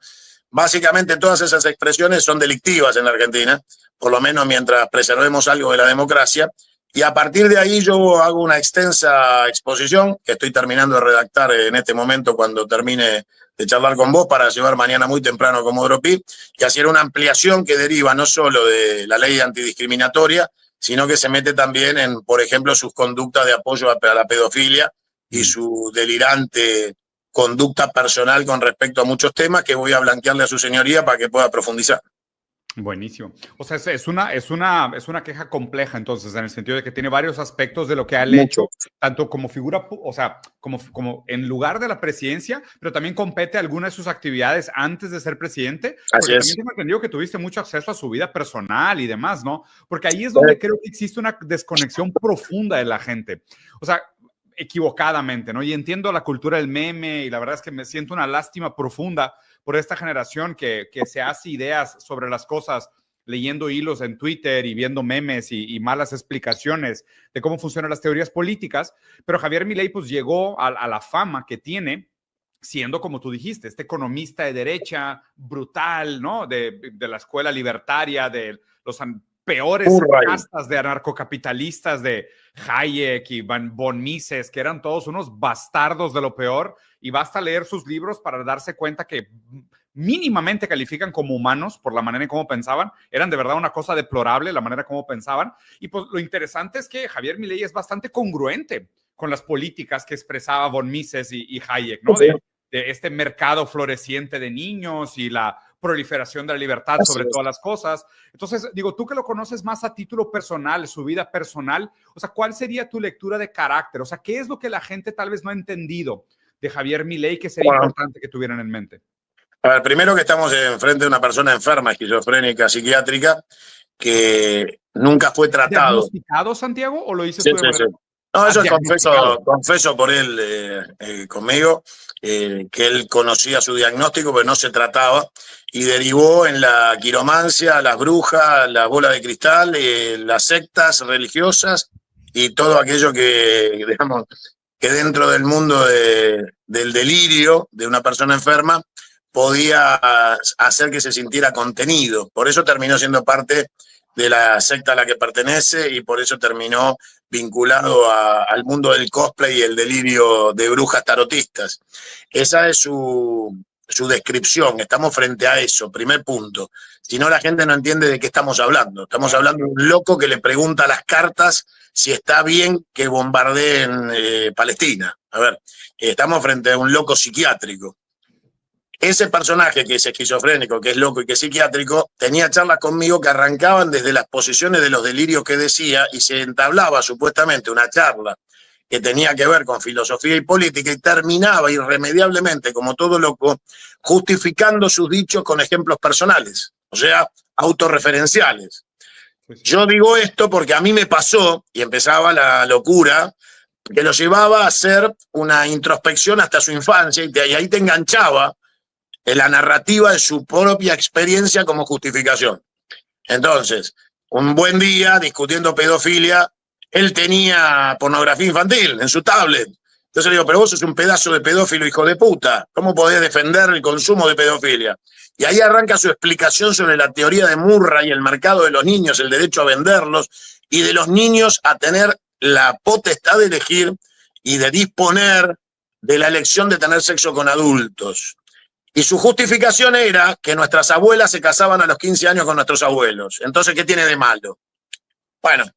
básicamente todas esas expresiones son delictivas en la Argentina, por lo menos mientras preservemos algo de la democracia. Y a partir de ahí yo hago una extensa exposición que estoy terminando de redactar en este momento cuando termine de charlar con vos para llevar mañana muy temprano a Comodoro Pi, que hacer una ampliación que deriva no solo de la ley antidiscriminatoria, sino que se mete también en, por ejemplo, sus conductas de apoyo a la pedofilia y su delirante conducta personal con respecto a muchos temas que voy a blanquearle a su señoría para que pueda profundizar. Buenísimo. O sea, es una queja compleja, entonces, en el sentido de que tiene varios aspectos de lo que ha hecho, tanto como figura, o sea, como en lugar de la presidencia, pero también compete algunas de sus actividades antes de ser presidente. Así es. También tengo entendido que tuviste mucho acceso a su vida personal y demás, ¿no? Porque ahí es donde creo que existe una desconexión profunda de la gente. O sea, equivocadamente, ¿no? Y entiendo la cultura del meme y la verdad es que me siento una lástima profunda por esta generación que se hace ideas sobre las cosas leyendo hilos en Twitter y viendo memes y malas explicaciones de cómo funcionan las teorías políticas, pero Javier Milei pues llegó a la fama que tiene siendo, como tú dijiste, este economista de derecha brutal, ¿no? De la escuela libertaria, de los peores castas de anarcocapitalistas de Hayek y von Mises, que eran todos unos bastardos de lo peor, y basta leer sus libros para darse cuenta que mínimamente califican como humanos por la manera en cómo pensaban, eran de verdad una cosa deplorable la manera como pensaban, y pues lo interesante es que Javier Milei es bastante congruente con las políticas que expresaba von Mises y Hayek, ¿no? Sí. De este mercado floreciente de niños y la proliferación de la libertad sobre todas las cosas. Entonces, digo, tú que lo conoces más a título personal, su vida personal, o sea, ¿cuál sería tu lectura de carácter? O sea, ¿qué es lo que la gente tal vez no ha entendido de Javier Milei que sería importante que tuvieran en mente? A ver, primero que estamos enfrente de una persona enferma, esquizofrénica, psiquiátrica, que nunca fue tratado. ¿Diagnosticado, Santiago, o lo hice Sí, tú de sí, manera... sí. No, eso es confeso por él conmigo, que él conocía su diagnóstico, pero no se trataba, y derivó en la quiromancia, las brujas, la bola de cristal, las sectas religiosas y todo aquello que, digamos, que dentro del mundo del delirio de una persona enferma podía hacer que se sintiera contenido. Por eso terminó siendo parte de la secta a la que pertenece y por eso terminó vinculado al mundo del cosplay y el delirio de brujas tarotistas. Esa es su descripción. Estamos frente a eso, primer punto. Si no, la gente no entiende de qué estamos hablando. Estamos hablando de un loco que le pregunta a las cartas si está bien que bombardeen Palestina. A ver, estamos frente a un loco psiquiátrico. Ese personaje que es esquizofrénico, que es loco y que es psiquiátrico, tenía charlas conmigo que arrancaban desde las posiciones de los delirios que decía y se entablaba supuestamente una charla que tenía que ver con filosofía y política y terminaba irremediablemente, como todo loco, justificando sus dichos con ejemplos personales, o sea, autorreferenciales. Yo digo esto porque a mí me pasó, y empezaba la locura, que lo llevaba a hacer una introspección hasta su infancia y ahí te enganchaba en la narrativa de su propia experiencia como justificación. Entonces, un buen día, discutiendo pedofilia, él tenía pornografía infantil en su tablet. Entonces le digo, pero vos sos un pedazo de pedófilo, hijo de puta. ¿Cómo podés defender el consumo de pedofilia? Y ahí arranca su explicación sobre la teoría de Murray y el mercado de los niños, el derecho a venderlos, y de los niños a tener la potestad de elegir y de disponer de la elección de tener sexo con adultos. Y su justificación era que nuestras abuelas se casaban a los 15 años con nuestros abuelos. Entonces, ¿qué tiene de malo? Bueno,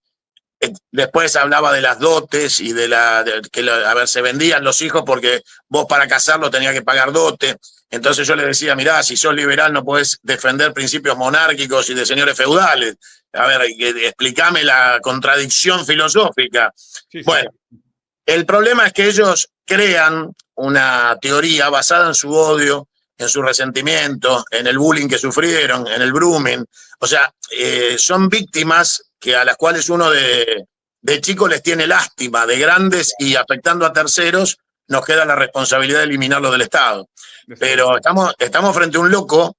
después hablaba de las dotes y se vendían los hijos porque vos para casarlo tenías que pagar dote. Entonces yo le decía, mirá, si sos liberal no podés defender principios monárquicos y de señores feudales. A ver, explícame la contradicción filosófica. Sí. Bueno, el problema es que ellos crean una teoría basada en su odio, en su resentimiento, en el bullying que sufrieron, en el grooming. O sea, son víctimas a las cuales uno de chicos les tiene lástima, de grandes y afectando a terceros, nos queda la responsabilidad de eliminarlo del Estado. Pero estamos frente a un loco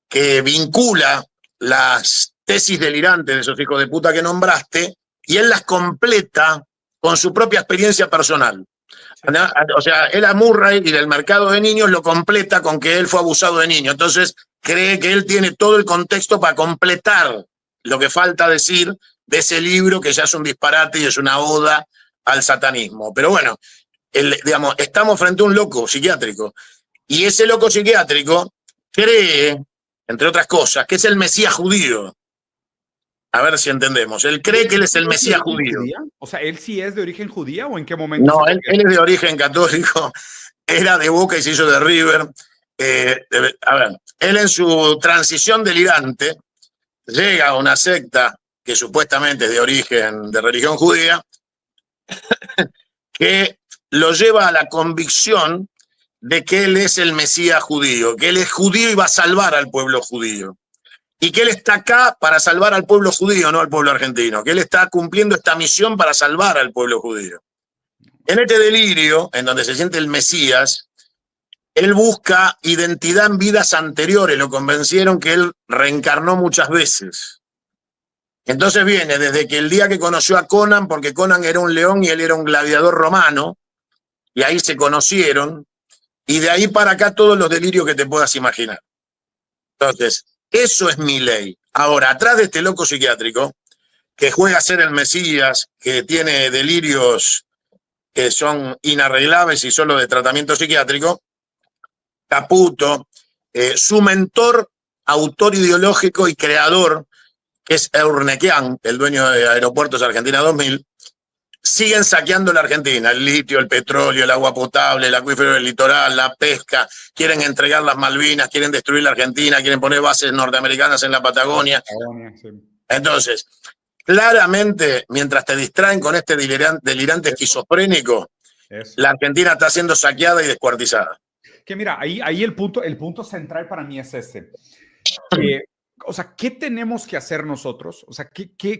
que vincula las tesis delirantes de esos hijos de puta que nombraste y él las completa con su propia experiencia personal. O sea, él a Murray y del mercado de niños lo completa con que él fue abusado de niño. Entonces cree que él tiene todo el contexto para completar lo que falta decir de ese libro que ya es un disparate y es una oda al satanismo. Pero bueno, digamos, estamos frente a un loco psiquiátrico y ese loco psiquiátrico cree, entre otras cosas, que es el Mesías judío. A ver si entendemos. Él cree que él es el Mesías judío. O sea, ¿él sí es de origen judía o en qué momento? No, él es de origen católico, era de Boca y se hizo de River. A ver, él en su transición delirante llega a una secta que supuestamente es de origen de religión judía, que lo lleva a la convicción de que él es el Mesías judío, que él es judío y va a salvar al pueblo judío. Y que él está acá para salvar al pueblo judío, no al pueblo argentino. Que él está cumpliendo esta misión para salvar al pueblo judío. En este delirio, en donde se siente el Mesías, él busca identidad en vidas anteriores. Lo convencieron que él reencarnó muchas veces. Entonces viene desde que el día que conoció a Conan, porque Conan era un león y él era un gladiador romano, y ahí se conocieron, y de ahí para acá todos los delirios que te puedas imaginar. Entonces, eso es mi ley. Ahora, atrás de este loco psiquiátrico, que juega a ser el Mesías, que tiene delirios que son inarreglables y solo de tratamiento psiquiátrico, Caputo, su mentor, autor ideológico y creador, que es Eurnequian, el dueño de Aeropuertos Argentina 2000, siguen saqueando la Argentina, el litio, el petróleo, el agua potable, el acuífero del litoral, la pesca, quieren entregar las Malvinas, quieren destruir la Argentina, quieren poner bases norteamericanas en la Patagonia. Sí. Entonces, claramente, mientras te distraen con este delirante esquizofrénico, la Argentina está siendo saqueada y descuartizada. Que mira, ahí el punto central para mí es este. O sea, ¿qué tenemos que hacer nosotros? O sea,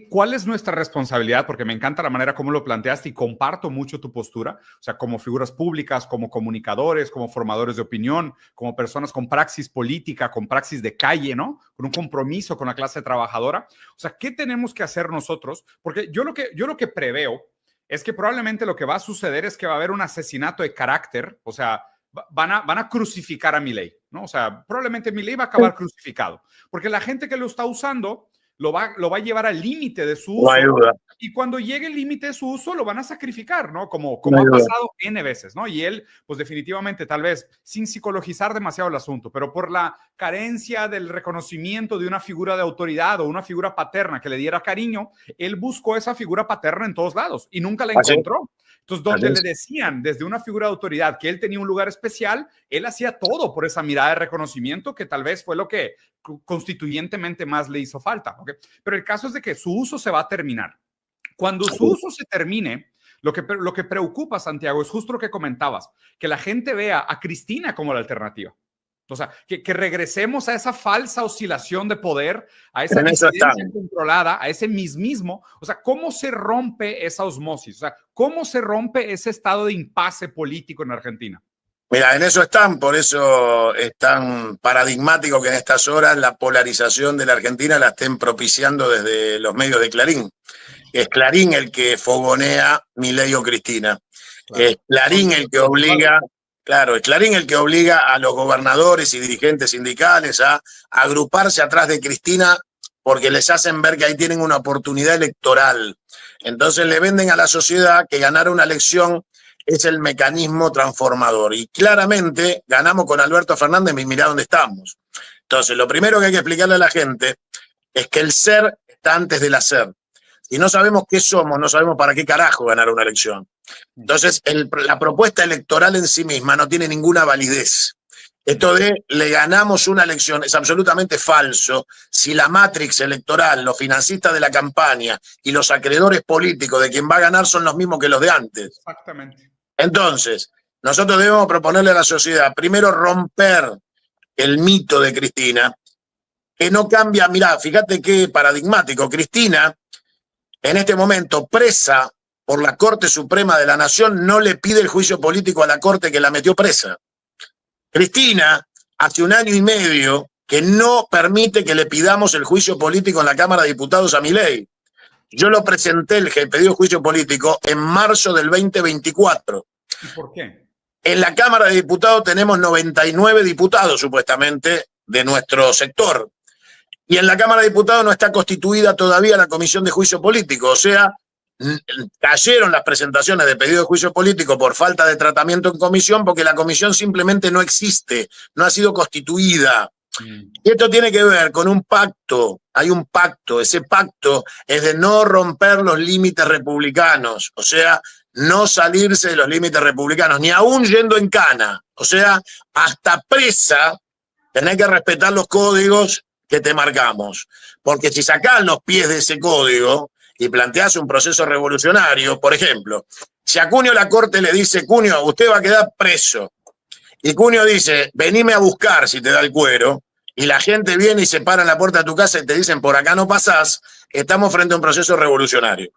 ¿cuál es nuestra responsabilidad? Porque me encanta la manera como lo planteaste y comparto mucho tu postura. O sea, como figuras públicas, como comunicadores, como formadores de opinión, como personas con praxis política, con praxis de calle, ¿no? Con un compromiso con la clase trabajadora. O sea, ¿qué tenemos que hacer nosotros? Porque yo lo que preveo es que probablemente lo que va a suceder es que va a haber un asesinato de carácter, o sea, van a crucificar a Milei, ¿no? O sea, probablemente Milei va a acabar crucificado, porque la gente que lo está usando lo va a llevar al límite de su uso. No hay duda. Y cuando llegue el límite de su uso, lo van a sacrificar, ¿no? Como no ha pasado N veces, ¿no? Y él, pues definitivamente, tal vez, sin psicologizar demasiado el asunto, pero por la carencia del reconocimiento de una figura de autoridad o una figura paterna que le diera cariño, él buscó esa figura paterna en todos lados y nunca la encontró. Entonces, donde le decían desde una figura de autoridad que él tenía un lugar especial, él hacía todo por esa mirada de reconocimiento que tal vez fue lo que constituyentemente más le hizo falta, ¿okay? Pero el caso es de que su uso se va a terminar. Cuando su uso se termine, lo que preocupa, Santiago, es justo lo que comentabas, que la gente vea a Cristina como la alternativa. O sea, que regresemos a esa falsa oscilación de poder, a esa disidencia controlada, a ese mismismo. O sea, ¿cómo se rompe esa osmosis? O sea, ¿cómo se rompe ese estado de impasse político en Argentina? Mira, en eso están, por eso es tan paradigmático que en estas horas la polarización de la Argentina la estén propiciando desde los medios de Clarín. Es Clarín el que fogonea Milei o Cristina. Claro. Es Clarín el que obliga... Claro, es Clarín el que obliga a los gobernadores y dirigentes sindicales a agruparse atrás de Cristina porque les hacen ver que ahí tienen una oportunidad electoral. Entonces le venden a la sociedad que ganar una elección es el mecanismo transformador. Y claramente ganamos con Alberto Fernández y mirá dónde estamos. Entonces, lo primero que hay que explicarle a la gente es que el ser está antes del hacer. Si no sabemos qué somos, no sabemos para qué carajo ganar una elección. Entonces, la propuesta electoral en sí misma no tiene ninguna validez. Esto de le ganamos una elección es absolutamente falso si la matrix electoral, los financistas de la campaña y los acreedores políticos de quien va a ganar son los mismos que los de antes. Exactamente. Entonces, nosotros debemos proponerle a la sociedad, primero, romper el mito de Cristina, que no cambia. Mirá, fíjate qué paradigmático. Cristina, en este momento, presa por la Corte Suprema de la Nación, no le pide el juicio político a la Corte que la metió presa. Cristina, hace 1 año y medio, que no permite que le pidamos el juicio político en la Cámara de Diputados a Milei. Yo lo presenté, el pedido de juicio político, en marzo del 2024. ¿Y por qué? En la Cámara de Diputados tenemos 99 diputados, supuestamente, de nuestro sector. Y en la Cámara de Diputados no está constituida todavía la Comisión de Juicio Político. O sea, cayeron las presentaciones de pedido de juicio político por falta de tratamiento en comisión porque la comisión simplemente no existe, no ha sido constituida. Y esto tiene que ver con un pacto, hay un pacto, ese pacto es de no romper los límites republicanos, o sea, no salirse de los límites republicanos, ni aún yendo en cana, o sea, hasta presa tenés que respetar los códigos que te marcamos, porque si sacás los pies de ese código y planteás un proceso revolucionario, por ejemplo, si a Cunio la Corte le dice, Cunio, usted va a quedar preso, y Cunio dice, venime a buscar si te da el cuero, y la gente viene y se para en la puerta de tu casa y te dicen, por acá no pasás, estamos frente a un proceso revolucionario.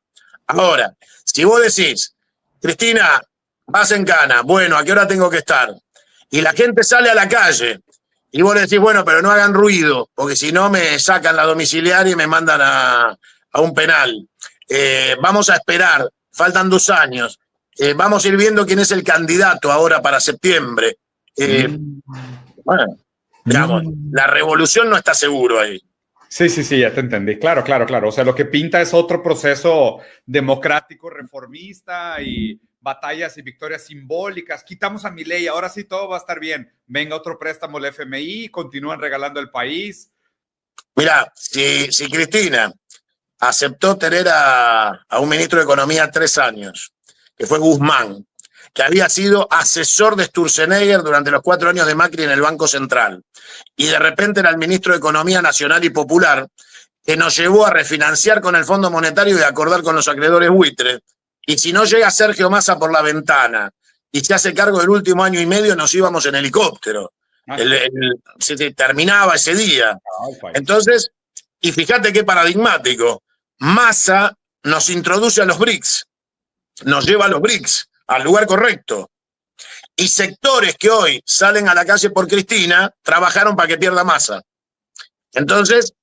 Ahora, si vos decís, Cristina, vas en cana, bueno, ¿a qué hora tengo que estar? Y la gente sale a la calle, y vos le decís, bueno, pero no hagan ruido, porque si no me sacan la domiciliaria y me mandan a un penal. Vamos a esperar, faltan 2 años. Vamos a ir viendo quién es el candidato ahora para septiembre. Bueno, digamos, la revolución no está seguro ahí. Sí, ya te entendí. Claro. O sea, lo que pinta es otro proceso democrático, reformista y batallas y victorias simbólicas. Quitamos a Milei, ahora sí todo va a estar bien. Venga otro préstamo del FMI, continúan regalando el país. Mira, si Cristina aceptó tener a un ministro de Economía 3 años, que fue Guzmán, que había sido asesor de Sturzenegger durante los 4 años de Macri en el Banco Central, y de repente era el ministro de Economía Nacional y Popular, que nos llevó a refinanciar con el Fondo Monetario y a acordar con los acreedores buitres. Y si no llega Sergio Massa por la ventana y se hace cargo del último año y medio, nos íbamos en helicóptero. Se terminaba ese día. Entonces, y fíjate qué paradigmático, Massa nos introduce a los BRICS, nos lleva a los BRICS, al lugar correcto. Y sectores que hoy salen a la calle por Cristina, trabajaron para que pierda Massa. Entonces,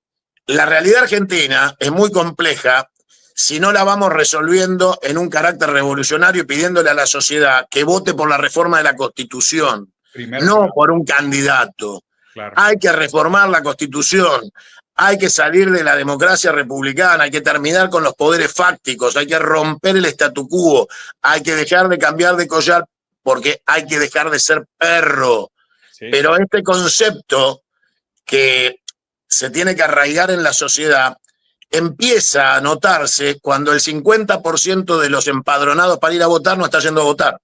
la realidad argentina es muy compleja si no la vamos resolviendo en un carácter revolucionario y pidiéndole a la sociedad que vote por la reforma de la Constitución, no por un candidato. Claro. Hay que reformar la Constitución, hay que salir de la democracia republicana, hay que terminar con los poderes fácticos, hay que romper el statu quo, hay que dejar de cambiar de collar porque hay que dejar de ser perro. Sí. Pero este concepto que se tiene que arraigar en la sociedad empieza a notarse cuando el 50% de los empadronados para ir a votar no está yendo a votar.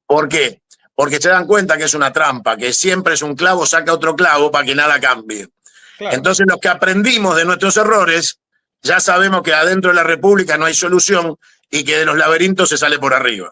¿Por qué? Porque se dan cuenta que es una trampa, que siempre es un clavo, saca otro clavo para que nada cambie. Claro. Entonces los que aprendimos de nuestros errores, ya sabemos que adentro de la República no hay solución y que de los laberintos se sale por arriba.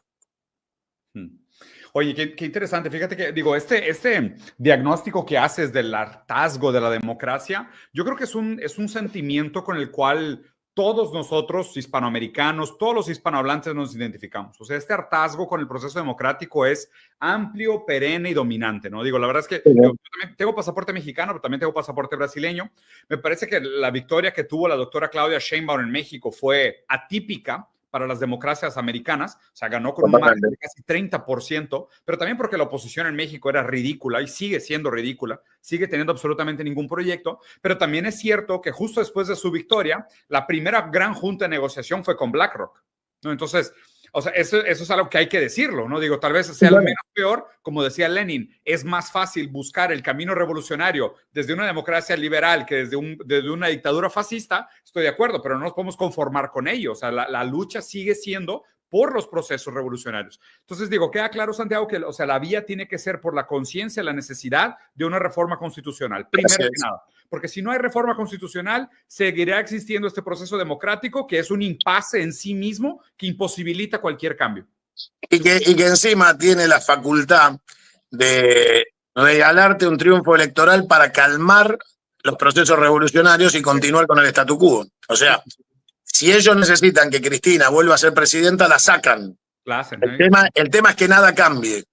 Oye, qué interesante. Fíjate que, digo, este diagnóstico que haces del hartazgo de la democracia, yo creo que es un sentimiento con el cual todos nosotros, hispanoamericanos, todos los hispanohablantes nos identificamos. O sea, este hartazgo con el proceso democrático es amplio, perenne y dominante, ¿no? Digo, la verdad es que yo también tengo pasaporte mexicano, pero también tengo pasaporte brasileño. Me parece que la victoria que tuvo la doctora Claudia Sheinbaum en México fue atípica para las democracias americanas, o sea, ganó con un margen de casi 30%, pero también porque la oposición en México era ridícula y sigue siendo ridícula, sigue teniendo absolutamente ningún proyecto, pero también es cierto que justo después de su victoria, la primera gran junta de negociación fue con BlackRock, ¿no? Entonces, o sea, eso es algo que hay que decirlo, ¿no? Digo, tal vez sea lo menos peor, como decía Lenin, es más fácil buscar el camino revolucionario desde una democracia liberal que desde una dictadura fascista, estoy de acuerdo, pero no nos podemos conformar con ello, o sea, la lucha sigue siendo por los procesos revolucionarios. Entonces digo, queda claro, Santiago, que o sea, la vía tiene que ser por la conciencia, la necesidad de una reforma constitucional, primero que nada. Porque si no hay reforma constitucional, seguirá existiendo este proceso democrático que es un impasse en sí mismo que imposibilita cualquier cambio. Y que encima tiene la facultad de regalarte un triunfo electoral para calmar los procesos revolucionarios y continuar con el statu quo. O sea, si ellos necesitan que Cristina vuelva a ser presidenta, la sacan. El tema es que nada cambie.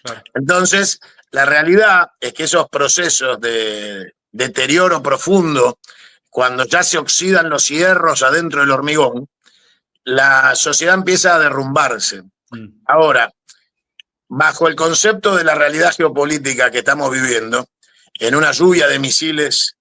Claro. Entonces, la realidad es que esos procesos de deterioro profundo, cuando ya se oxidan los hierros adentro del hormigón, la sociedad empieza a derrumbarse. Ahora, bajo el concepto de la realidad geopolítica que estamos viviendo, en una lluvia de misiles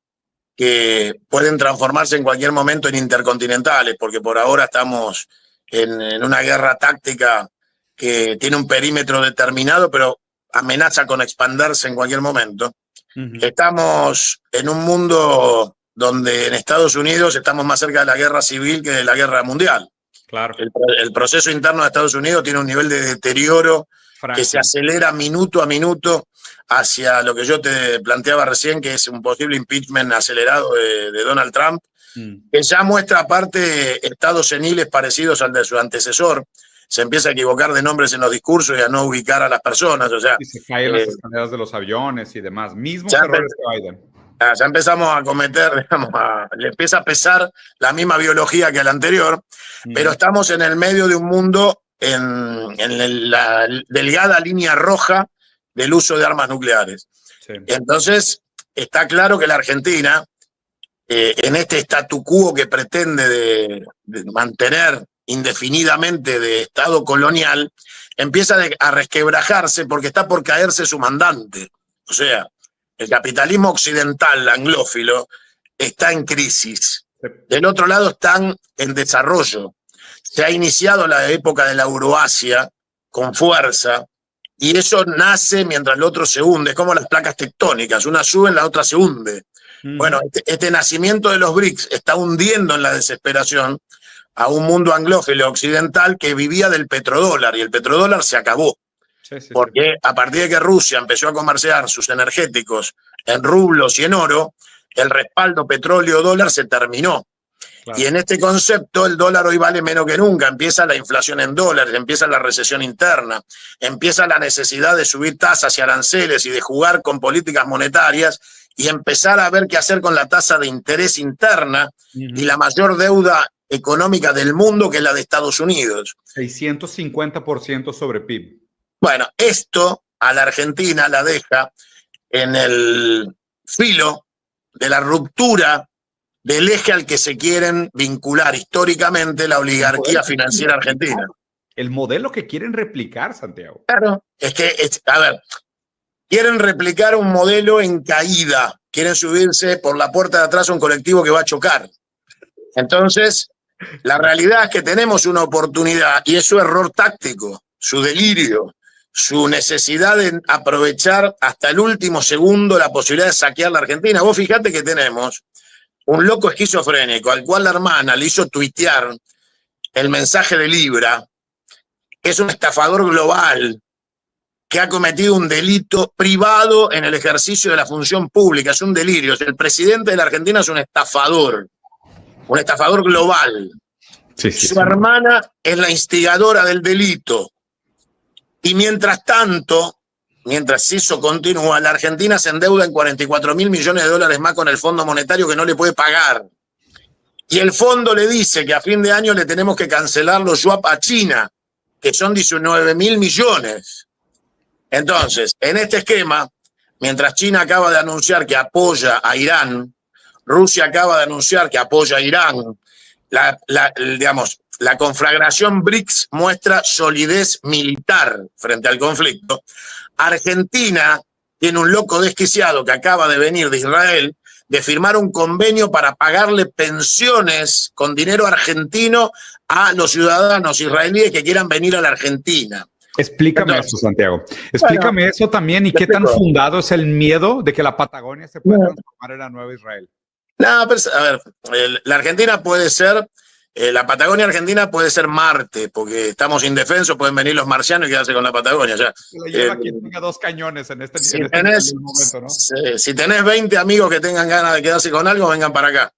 que pueden transformarse en cualquier momento en intercontinentales, porque por ahora estamos en una guerra táctica que tiene un perímetro determinado, pero amenaza con expandirse en cualquier momento. Estamos en un mundo donde en Estados Unidos estamos más cerca de la guerra civil que de la guerra mundial. Claro. El proceso interno de Estados Unidos tiene un nivel de deterioro que se acelera minuto a minuto hacia lo que yo te planteaba recién, que es un posible impeachment acelerado de Donald Trump, que ya muestra aparte estados seniles parecidos al de su antecesor. Se empieza a equivocar de nombres en los discursos y a no ubicar a las personas. O sea, y se caen las escaleras de los aviones y demás. Mismos errores que Biden. Ya empezamos a cometer, digamos, le empieza a pesar la misma biología que el anterior, pero estamos en el medio de un mundo en la delgada línea roja del uso de armas nucleares. Sí. Entonces, está claro que la Argentina, en este statu quo que pretende de mantener indefinidamente de Estado colonial, empieza a resquebrajarse porque está por caerse su mandante. O sea, el capitalismo occidental anglófilo está en crisis. Del otro lado están en desarrollo. Se ha iniciado la época de la Euroasia con fuerza y eso nace mientras el otro se hunde. Es como las placas tectónicas, una sube, la otra se hunde. Bueno, este nacimiento de los BRICS está hundiendo en la desesperación a un mundo anglófilo occidental que vivía del petrodólar y el petrodólar se acabó. Porque a partir de que Rusia empezó a comerciar sus energéticos en rublos y en oro, el respaldo petróleo-dólar se terminó. Claro. Y en este concepto el dólar hoy vale menos que nunca. Empieza la inflación en dólares, empieza la recesión interna, empieza la necesidad de subir tasas y aranceles y de jugar con políticas monetarias y empezar a ver qué hacer con la tasa de interés interna y la mayor deuda económica del mundo, que es la de Estados Unidos. 650% sobre PIB. Bueno, esto a la Argentina la deja en el filo de la ruptura del eje al que se quieren vincular históricamente la oligarquía financiera argentina. El modelo que quieren replicar, Santiago. Claro, a ver, quieren replicar un modelo en caída, quieren subirse por la puerta de atrás a un colectivo que va a chocar. Entonces, la realidad es que tenemos una oportunidad y es su error táctico, su delirio, su necesidad de aprovechar hasta el último segundo la posibilidad de saquear la Argentina. Vos fijate que tenemos un loco esquizofrénico al cual la hermana le hizo tuitear el mensaje de Libra, que es un estafador global que ha cometido un delito privado en el ejercicio de la función pública. Es un delirio. El presidente de la Argentina es un estafador global. Sí, Su hermana es la instigadora del delito. Y mientras tanto, mientras eso continúa, la Argentina se endeuda en 44.000 millones de dólares más con el Fondo Monetario, que no le puede pagar. Y el fondo le dice que a fin de año le tenemos que cancelar los swap a China, que son 19.000 millones. Entonces, en este esquema, mientras China acaba de anunciar que apoya a Irán, Rusia acaba de anunciar que apoya a Irán, la conflagración BRICS muestra solidez militar frente al conflicto. Argentina tiene un loco desquiciado que acaba de venir de Israel de firmar un convenio para pagarle pensiones con dinero argentino a los ciudadanos israelíes que quieran venir a la Argentina. Explícame eso, Santiago. Explícame eso también y qué tan fundado es el miedo de que la Patagonia se pueda transformar en la nueva Israel. No, pero, a ver, la Argentina puede ser, la Patagonia Argentina puede ser Marte, porque estamos indefensos, pueden venir los marcianos y quedarse con la Patagonia. Ya. Le lleva quien tenga 2 cañones en este, momento, ¿no? Si tenés 20 amigos que tengan ganas de quedarse con algo, vengan para acá.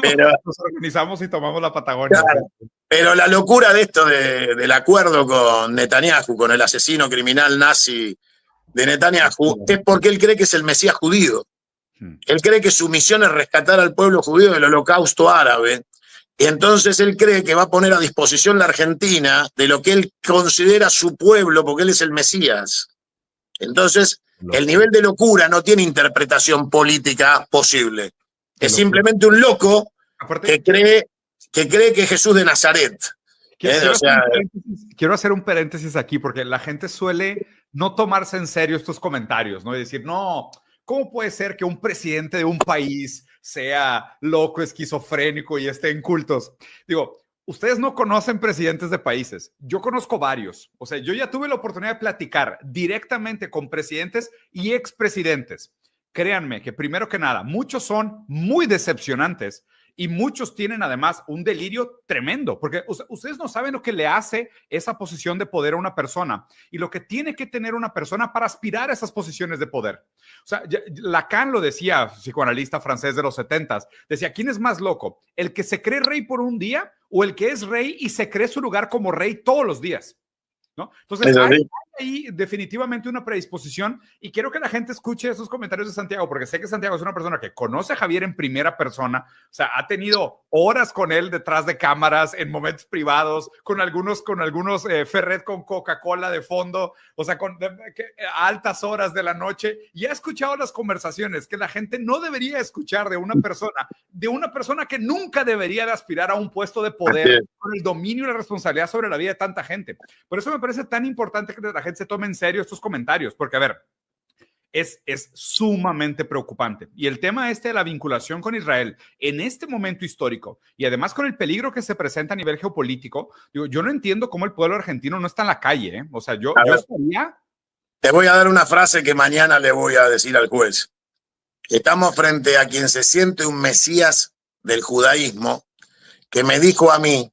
Pero nos organizamos y tomamos la Patagonia. Claro, pero la locura de esto del acuerdo con Netanyahu, con el asesino criminal nazi de Netanyahu, es porque él cree que es el Mesías judío. Él cree que su misión es rescatar al pueblo judío del holocausto árabe, y entonces él cree que va a poner a disposición la Argentina de lo que él considera su pueblo, porque él es el Mesías. Entonces, el nivel de locura no tiene interpretación política posible. Es simplemente un loco que cree que es Jesús de Nazaret. Quiero hacer un paréntesis aquí, porque la gente suele no tomarse en serio estos comentarios, ¿no? Y decir, no, ¿cómo puede ser que un presidente de un país sea loco, esquizofrénico y esté en cultos? Digo, ustedes no conocen presidentes de países. Yo conozco varios. O sea, yo ya tuve la oportunidad de platicar directamente con presidentes y expresidentes. Créanme que primero que nada, muchos son muy decepcionantes y muchos tienen además un delirio tremendo, porque ustedes no saben lo que le hace esa posición de poder a una persona y lo que tiene que tener una persona para aspirar a esas posiciones de poder. O sea, Lacan lo decía, psicoanalista francés de los 70s, decía, ¿quién es más loco? ¿El que se cree rey por un día o el que es rey y se cree su lugar como rey todos los días? ¿No? Entonces, hay ahí definitivamente una predisposición y quiero que la gente escuche esos comentarios de Santiago, porque sé que Santiago es una persona que conoce a Javier en primera persona, o sea, ha tenido horas con él detrás de cámaras, en momentos privados, con algunos Ferret con Coca-Cola de fondo, o sea, a altas horas de la noche, y ha escuchado las conversaciones que la gente no debería escuchar de una persona que nunca debería de aspirar a un puesto de poder con el dominio y la responsabilidad sobre la vida de tanta gente. Por eso me parece tan importante que la gente se tome en serio estos comentarios, porque a ver, es sumamente preocupante. Y el tema de la vinculación con Israel en este momento histórico y además con el peligro que se presenta a nivel geopolítico, digo, yo no entiendo cómo el pueblo argentino no está en la calle, ¿eh? O sea, yo estaría... Te voy a dar una frase que mañana le voy a decir al juez. Estamos frente a quien se siente un mesías del judaísmo que me dijo a mí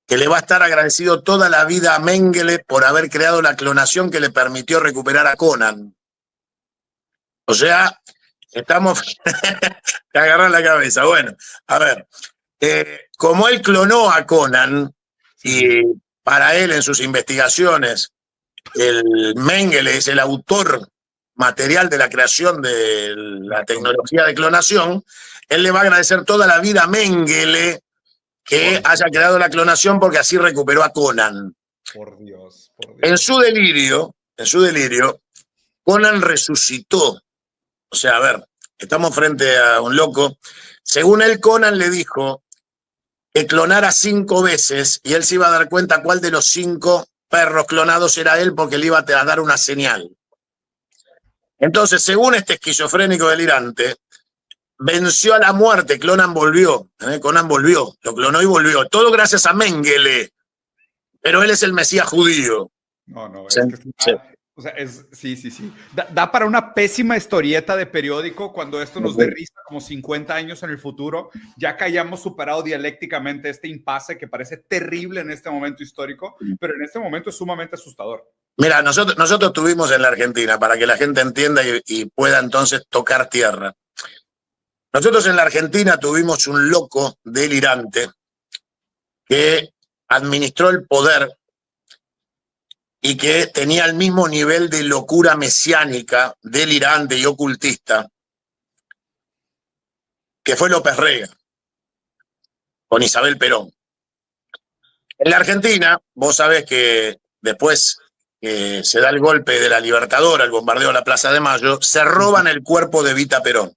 que le va a estar agradecido toda la vida a Mengele por haber creado la clonación que le permitió recuperar a Conan. O sea, estamos... Te agarran la cabeza. Bueno, a ver, Como él clonó a Conan, y para él en sus investigaciones, el Mengele es el autor material de la creación de la tecnología de clonación, él le va a agradecer toda la vida a Mengele que haya creado la clonación porque así recuperó a Conan. Por Dios, por Dios. En su delirio, Conan resucitó. O sea, a ver, estamos frente a un loco. Según él, Conan le dijo que clonara 5 veces y él se iba a dar cuenta cuál de los 5 perros clonados era él porque le iba a dar una señal. Entonces, según este esquizofrénico delirante, venció a la muerte, Conan volvió, lo clonó y volvió. Todo gracias a Mengele, pero él es el Mesías judío. No, es que sí. O sea, sí. Da para una pésima historieta de periódico cuando esto nos dé risa como 50 años en el futuro, ya que hayamos superado dialécticamente este impasse que parece terrible en este momento histórico, pero en este momento es sumamente asustador. Mira, nosotros tuvimos en la Argentina, para que la gente entienda y pueda entonces tocar tierra. Nosotros en la Argentina tuvimos un loco delirante que administró el poder y que tenía el mismo nivel de locura mesiánica, delirante y ocultista, que fue López Rega, con Isabel Perón. En la Argentina, vos sabés que después que se da el golpe de la Libertadora, el bombardeo a la Plaza de Mayo, se roban el cuerpo de Evita Perón.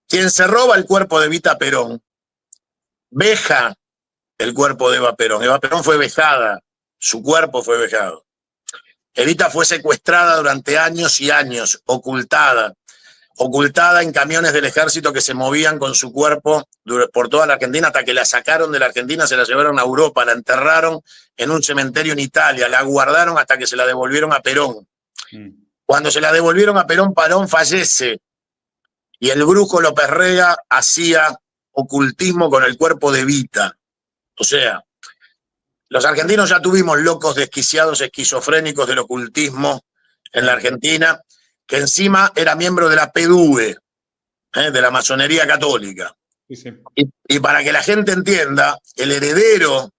Quien se roba el cuerpo de Evita Perón, veja el cuerpo de Eva Perón. Eva Perón fue vejada. Su cuerpo fue vejado. Evita fue secuestrada durante años y años, ocultada en camiones del ejército que se movían con su cuerpo por toda la Argentina hasta que la sacaron de la Argentina, se la llevaron a Europa, la enterraron en un cementerio en Italia, la guardaron hasta que se la devolvieron a Perón. Cuando se la devolvieron a Perón, Perón fallece y el brujo López Rega hacía ocultismo con el cuerpo de Evita. O sea, los argentinos ya tuvimos locos desquiciados, esquizofrénicos del ocultismo en la Argentina, que encima era miembro de la PDUE, de la masonería católica. Sí. Y para que la gente entienda, el heredero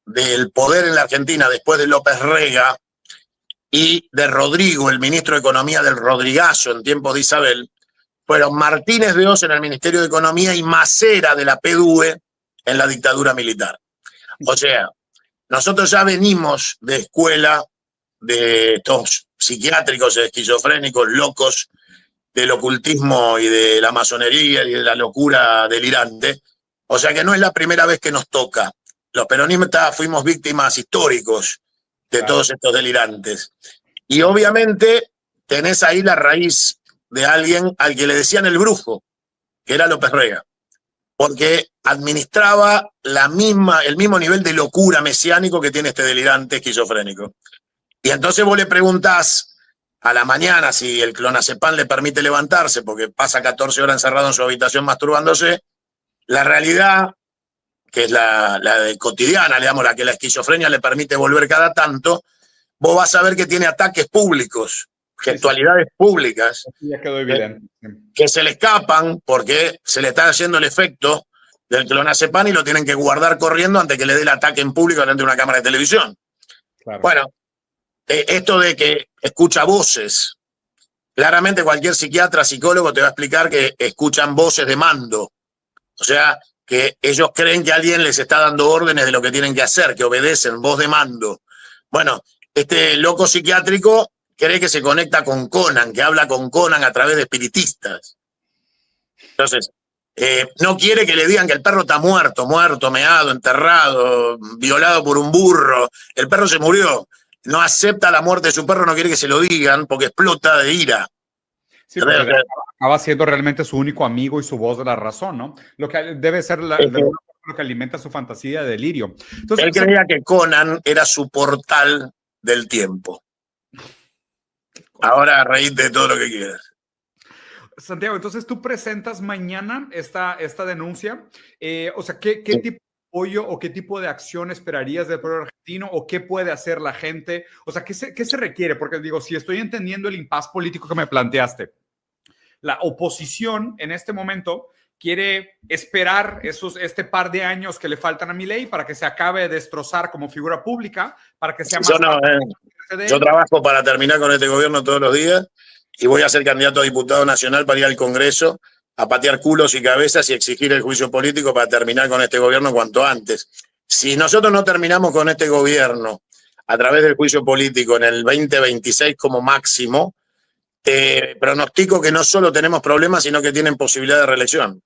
del poder en la Argentina después de López Rega y de Rodrigo, el ministro de Economía del Rodrigazo en tiempos de Isabel, fueron Martínez de Oz en el Ministerio de Economía y Macera de la PDUE en la dictadura militar. O sea, nosotros ya venimos de escuela de estos psiquiátricos, esquizofrénicos, locos del ocultismo y de la masonería y de la locura delirante. O sea que no es la primera vez que nos toca. Los peronistas fuimos víctimas históricos de todos estos delirantes. Y obviamente tenés ahí la raíz de alguien al que le decían el brujo, que era López Rega, porque administraba el mismo nivel de locura mesiánico que tiene este delirante esquizofrénico. Y entonces vos le preguntás a la mañana si el clonazepam le permite levantarse porque pasa 14 horas encerrado en su habitación masturbándose. La realidad, que es la de cotidiana, digamos, la que la esquizofrenia le permite volver cada tanto, vos vas a ver que tiene ataques públicos, gestualidades públicas, ya quedó evidente, que se le escapan porque se le está haciendo el efecto del clonazepam y lo tienen que guardar corriendo antes que le dé el ataque en público delante de una cámara de televisión. Claro. Bueno, esto de que escucha voces, claramente cualquier psiquiatra, psicólogo te va a explicar que escuchan voces de mando. O sea, que ellos creen que alguien les está dando órdenes de lo que tienen que hacer, que obedecen, voz de mando. Bueno, este loco psiquiátrico cree que se conecta con Conan, que habla con Conan a través de espiritistas. Entonces, no quiere que le digan que el perro está muerto, meado, enterrado, violado por un burro. El perro se murió. No acepta la muerte de su perro, no quiere que se lo digan porque explota de ira. Sí, acaba siendo realmente su único amigo y su voz de la razón, ¿no? Lo que debe ser lo que alimenta su fantasía de delirio. Entonces, él creía que Conan era su portal del tiempo. Ahora reíte de todo lo que quieras. Santiago, entonces tú presentas mañana esta denuncia. O sea, ¿qué tipo de apoyo o qué tipo de acción esperarías del pueblo argentino o qué puede hacer la gente? O sea, ¿qué se requiere? Porque digo, si estoy entendiendo el impasse político que me planteaste, la oposición en este momento quiere esperar este par de años que le faltan a Milei para que se acabe de destrozar como figura pública, para que sea más... Yo trabajo para terminar con este gobierno todos los días y voy a ser candidato a diputado nacional para ir al Congreso a patear culos y cabezas y exigir el juicio político para terminar con este gobierno cuanto antes. Si nosotros no terminamos con este gobierno a través del juicio político en el 2026 como máximo, pronostico que no solo tenemos problemas, sino que tienen posibilidad de reelección.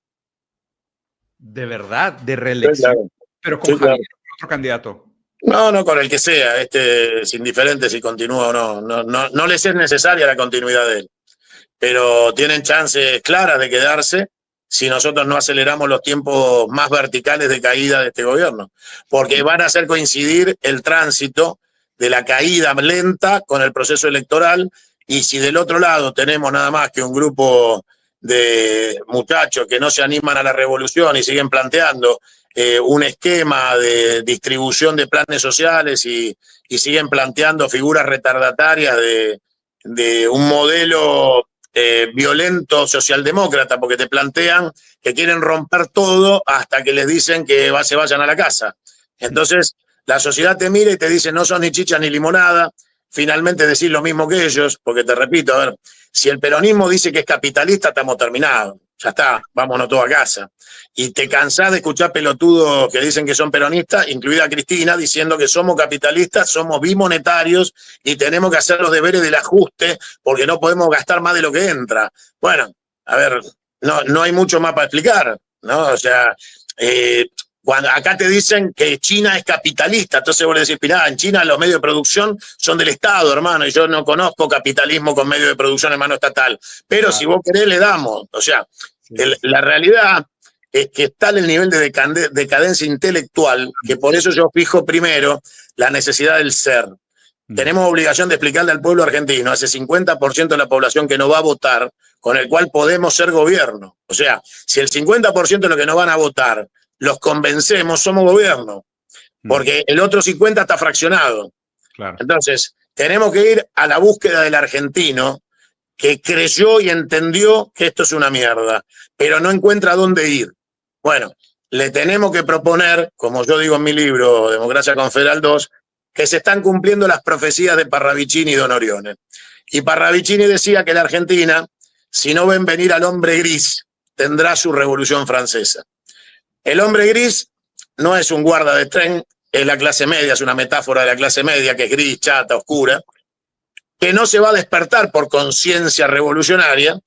¿De verdad? ¿De reelección? Sí, claro. ¿Pero con Javier o otro candidato? No, con el que sea. Es indiferente si continúa o no. No les es necesaria la continuidad de él. Pero tienen chances claras de quedarse si nosotros no aceleramos los tiempos más verticales de caída de este gobierno. Porque van a hacer coincidir el tránsito de la caída lenta con el proceso electoral. Y si del otro lado tenemos nada más que un grupo de muchachos que no se animan a la revolución y siguen planteando un esquema de distribución de planes sociales y siguen planteando figuras retardatarias de un modelo violento socialdemócrata, porque te plantean que quieren romper todo hasta que les dicen que se vayan a la casa. Entonces, la sociedad te mira y te dice, no sos ni chicha ni limonada. Finalmente decís lo mismo que ellos, porque te repito, a ver, si el peronismo dice que es capitalista, estamos terminados. Ya está, vámonos todos a casa. Y te cansás de escuchar pelotudos que dicen que son peronistas, incluida Cristina, diciendo que somos capitalistas, somos bimonetarios y tenemos que hacer los deberes del ajuste porque no podemos gastar más de lo que entra. Bueno, a ver, no hay mucho más para explicar, ¿no? O sea, cuando acá te dicen que China es capitalista, entonces vos le decís, mirá, en China los medios de producción son del Estado, hermano, y yo no conozco capitalismo con medios de producción en mano estatal. Pero si vos querés, le damos. O sea, la realidad es que está en el nivel de decadencia intelectual, que por eso yo fijo primero la necesidad del ser. Tenemos obligación de explicarle al pueblo argentino, a ese 50% de la población que no va a votar, con el cual podemos ser gobierno. O sea, si el 50% de los que no van a votar los convencemos, somos gobierno, porque el otro 50% está fraccionado. Claro. Entonces, tenemos que ir a la búsqueda del argentino que creyó y entendió que esto es una mierda, pero no encuentra dónde ir. Bueno, le tenemos que proponer, como yo digo en mi libro, Democracia Confederal 2, que se están cumpliendo las profecías de Parravicini y Don Orione. Y Parravicini decía que la Argentina, si no ven venir al hombre gris, tendrá su revolución francesa. El hombre gris no es un guarda de tren, es la clase media, es una metáfora de la clase media que es gris, chata, oscura, que no se va a despertar por conciencia revolucionaria,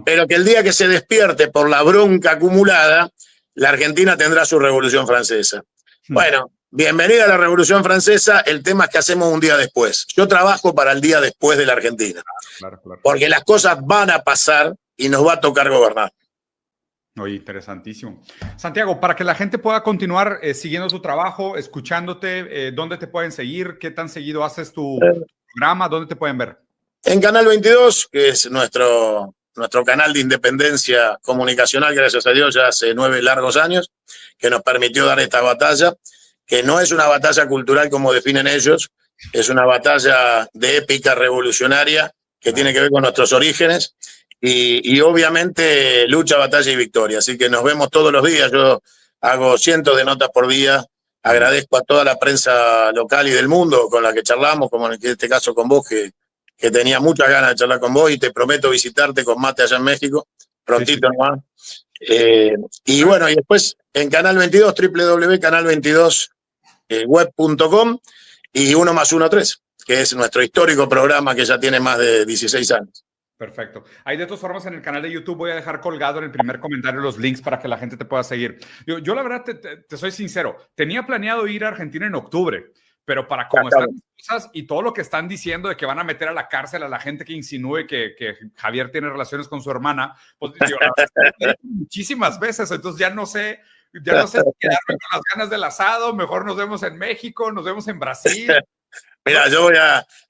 pero que el día que se despierte por la bronca acumulada, la Argentina tendrá su revolución francesa. Bueno, bienvenida a la revolución francesa, el tema es que hacemos un día después. Yo trabajo para el día después de la Argentina, claro. Porque las cosas van a pasar y nos va a tocar gobernar. Oye, interesantísimo. Santiago, para que la gente pueda continuar siguiendo tu trabajo, escuchándote, ¿dónde te pueden seguir? ¿Qué tan seguido haces tu programa? ¿Dónde te pueden ver? En Canal 22, que es nuestro canal de independencia comunicacional, gracias a Dios, ya hace 9 largos años, que nos permitió dar esta batalla, que no es una batalla cultural como definen ellos, es una batalla de épica revolucionaria que tiene que ver con nuestros orígenes. Y obviamente lucha, batalla y victoria. Así que nos vemos todos los días. Yo hago cientos de notas por día. Agradezco a toda la prensa local y del mundo con la que charlamos, como en este caso con vos, que tenía muchas ganas de charlar con vos y te prometo visitarte con mate allá en México, prontito nomás. Y bueno, y después en Canal 22, www.canal22web.com y 1+1+3, que es nuestro histórico programa que ya tiene más de 16 años. Perfecto. Ahí de todas formas en el canal de YouTube voy a dejar colgado en el primer comentario los links para que la gente te pueda seguir. Yo la verdad te soy sincero, tenía planeado ir a Argentina en octubre, pero para cómo están las cosas y todo lo que están diciendo de que van a meter a la cárcel a la gente que insinúe que Javier tiene relaciones con su hermana, pues yo muchísimas veces, entonces ya no sé si quedarme con las ganas del asado, mejor nos vemos en México, nos vemos en Brasil. Mira, yo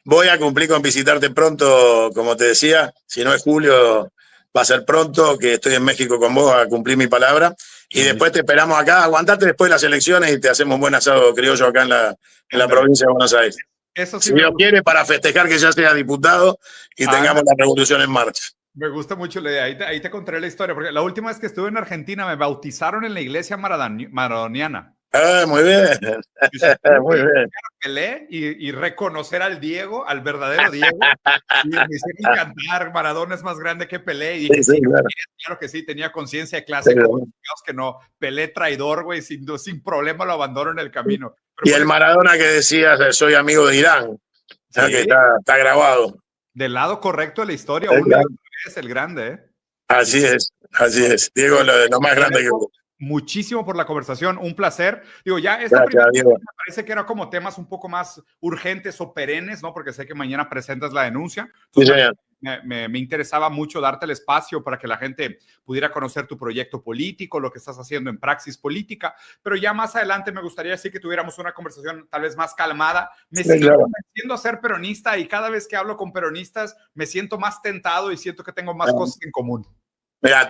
voy a cumplir con visitarte pronto, como te decía. Si no es julio, va a ser pronto, que estoy en México con vos a cumplir mi palabra. Y después te esperamos acá. Aguantate después de las elecciones y te hacemos un buen asado criollo acá en la provincia de Buenos Aires. Eso sí, si Dios quiere, para festejar que ya sea diputado y tengamos la revolución en marcha. Me gusta mucho la idea. Ahí te contaré la historia, porque la última vez que estuve en Argentina me bautizaron en la iglesia maradoniana. Muy bien. Muy bien. Pelé y reconocer al Diego, al verdadero Diego. Y me hicieron cantar, Maradona es más grande que Pelé. Y dije, sí, claro que sí, tenía conciencia de clase, como que no, Pelé traidor, güey, sin problema lo abandono en el camino. Pero y el Maradona que decías, soy amigo de Irán, sí, que está grabado. Del lado correcto de la historia, una es el grande, ¿eh? Así es. Diego, lo más grande que... Muchísimo por la conversación, un placer. Digo, ya esta primera me parece que era como temas un poco más urgentes o perennes, ¿no? Porque sé que mañana presentas la denuncia. Entonces, sí, me interesaba mucho darte el espacio para que la gente pudiera conocer tu proyecto político, lo que estás haciendo en Praxis Política, pero ya más adelante me gustaría decir que tuviéramos una conversación tal vez más calmada. Me sigo convenciendo a ser peronista y cada vez que hablo con peronistas me siento más tentado y siento que tengo más cosas en común. Mira,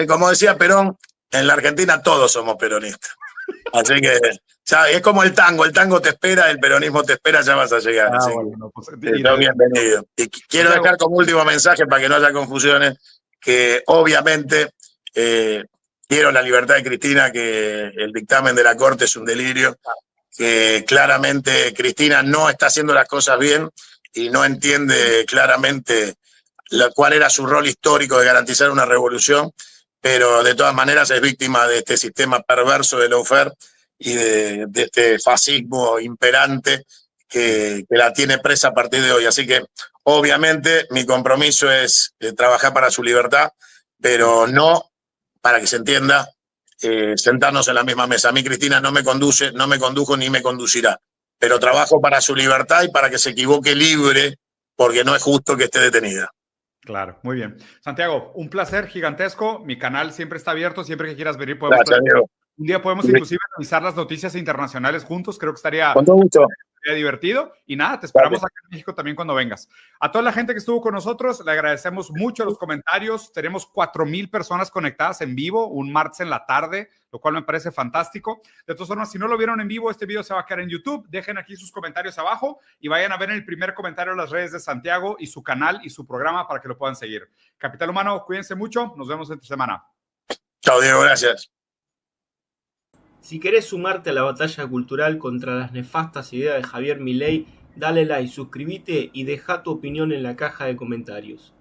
como decía Perón, en la Argentina todos somos peronistas. Así que ya, es como el tango te espera, el peronismo te espera, ya vas a llegar. Así bueno, pues, bienvenido. Y quiero dejar como último mensaje para que no haya confusiones, que obviamente quiero la libertad de Cristina, que el dictamen de la Corte es un delirio, que claramente Cristina no está haciendo las cosas bien y no entiende claramente cuál era su rol histórico de garantizar una revolución, pero de todas maneras es víctima de este sistema perverso de lawfare y de este fascismo imperante que la tiene presa a partir de hoy. Así que, obviamente, mi compromiso es trabajar para su libertad, pero no, para que se entienda, sentarnos en la misma mesa. A mí Cristina no me condujo ni me conducirá, pero trabajo para su libertad y para que se equivoque libre, porque no es justo que esté detenida. Claro, muy bien. Santiago, un placer gigantesco. Mi canal siempre está abierto. Siempre que quieras venir, un día podemos inclusive revisar las noticias internacionales juntos. Creo que estaría divertido. Y nada, te esperamos acá en México también cuando vengas. A toda la gente que estuvo con nosotros, le agradecemos mucho los comentarios. Tenemos 4,000 personas conectadas en vivo, un martes en la tarde, lo cual me parece fantástico. De todas formas, si no lo vieron en vivo, este video se va a quedar en YouTube. Dejen aquí sus comentarios abajo y vayan a ver en el primer comentario las redes de Santiago y su canal y su programa para que lo puedan seguir. Capital Humano, cuídense mucho. Nos vemos entre semana. Chao, Diego. Gracias. Si querés sumarte a la batalla cultural contra las nefastas ideas de Javier Milei, dale like, suscríbete y deja tu opinión en la caja de comentarios.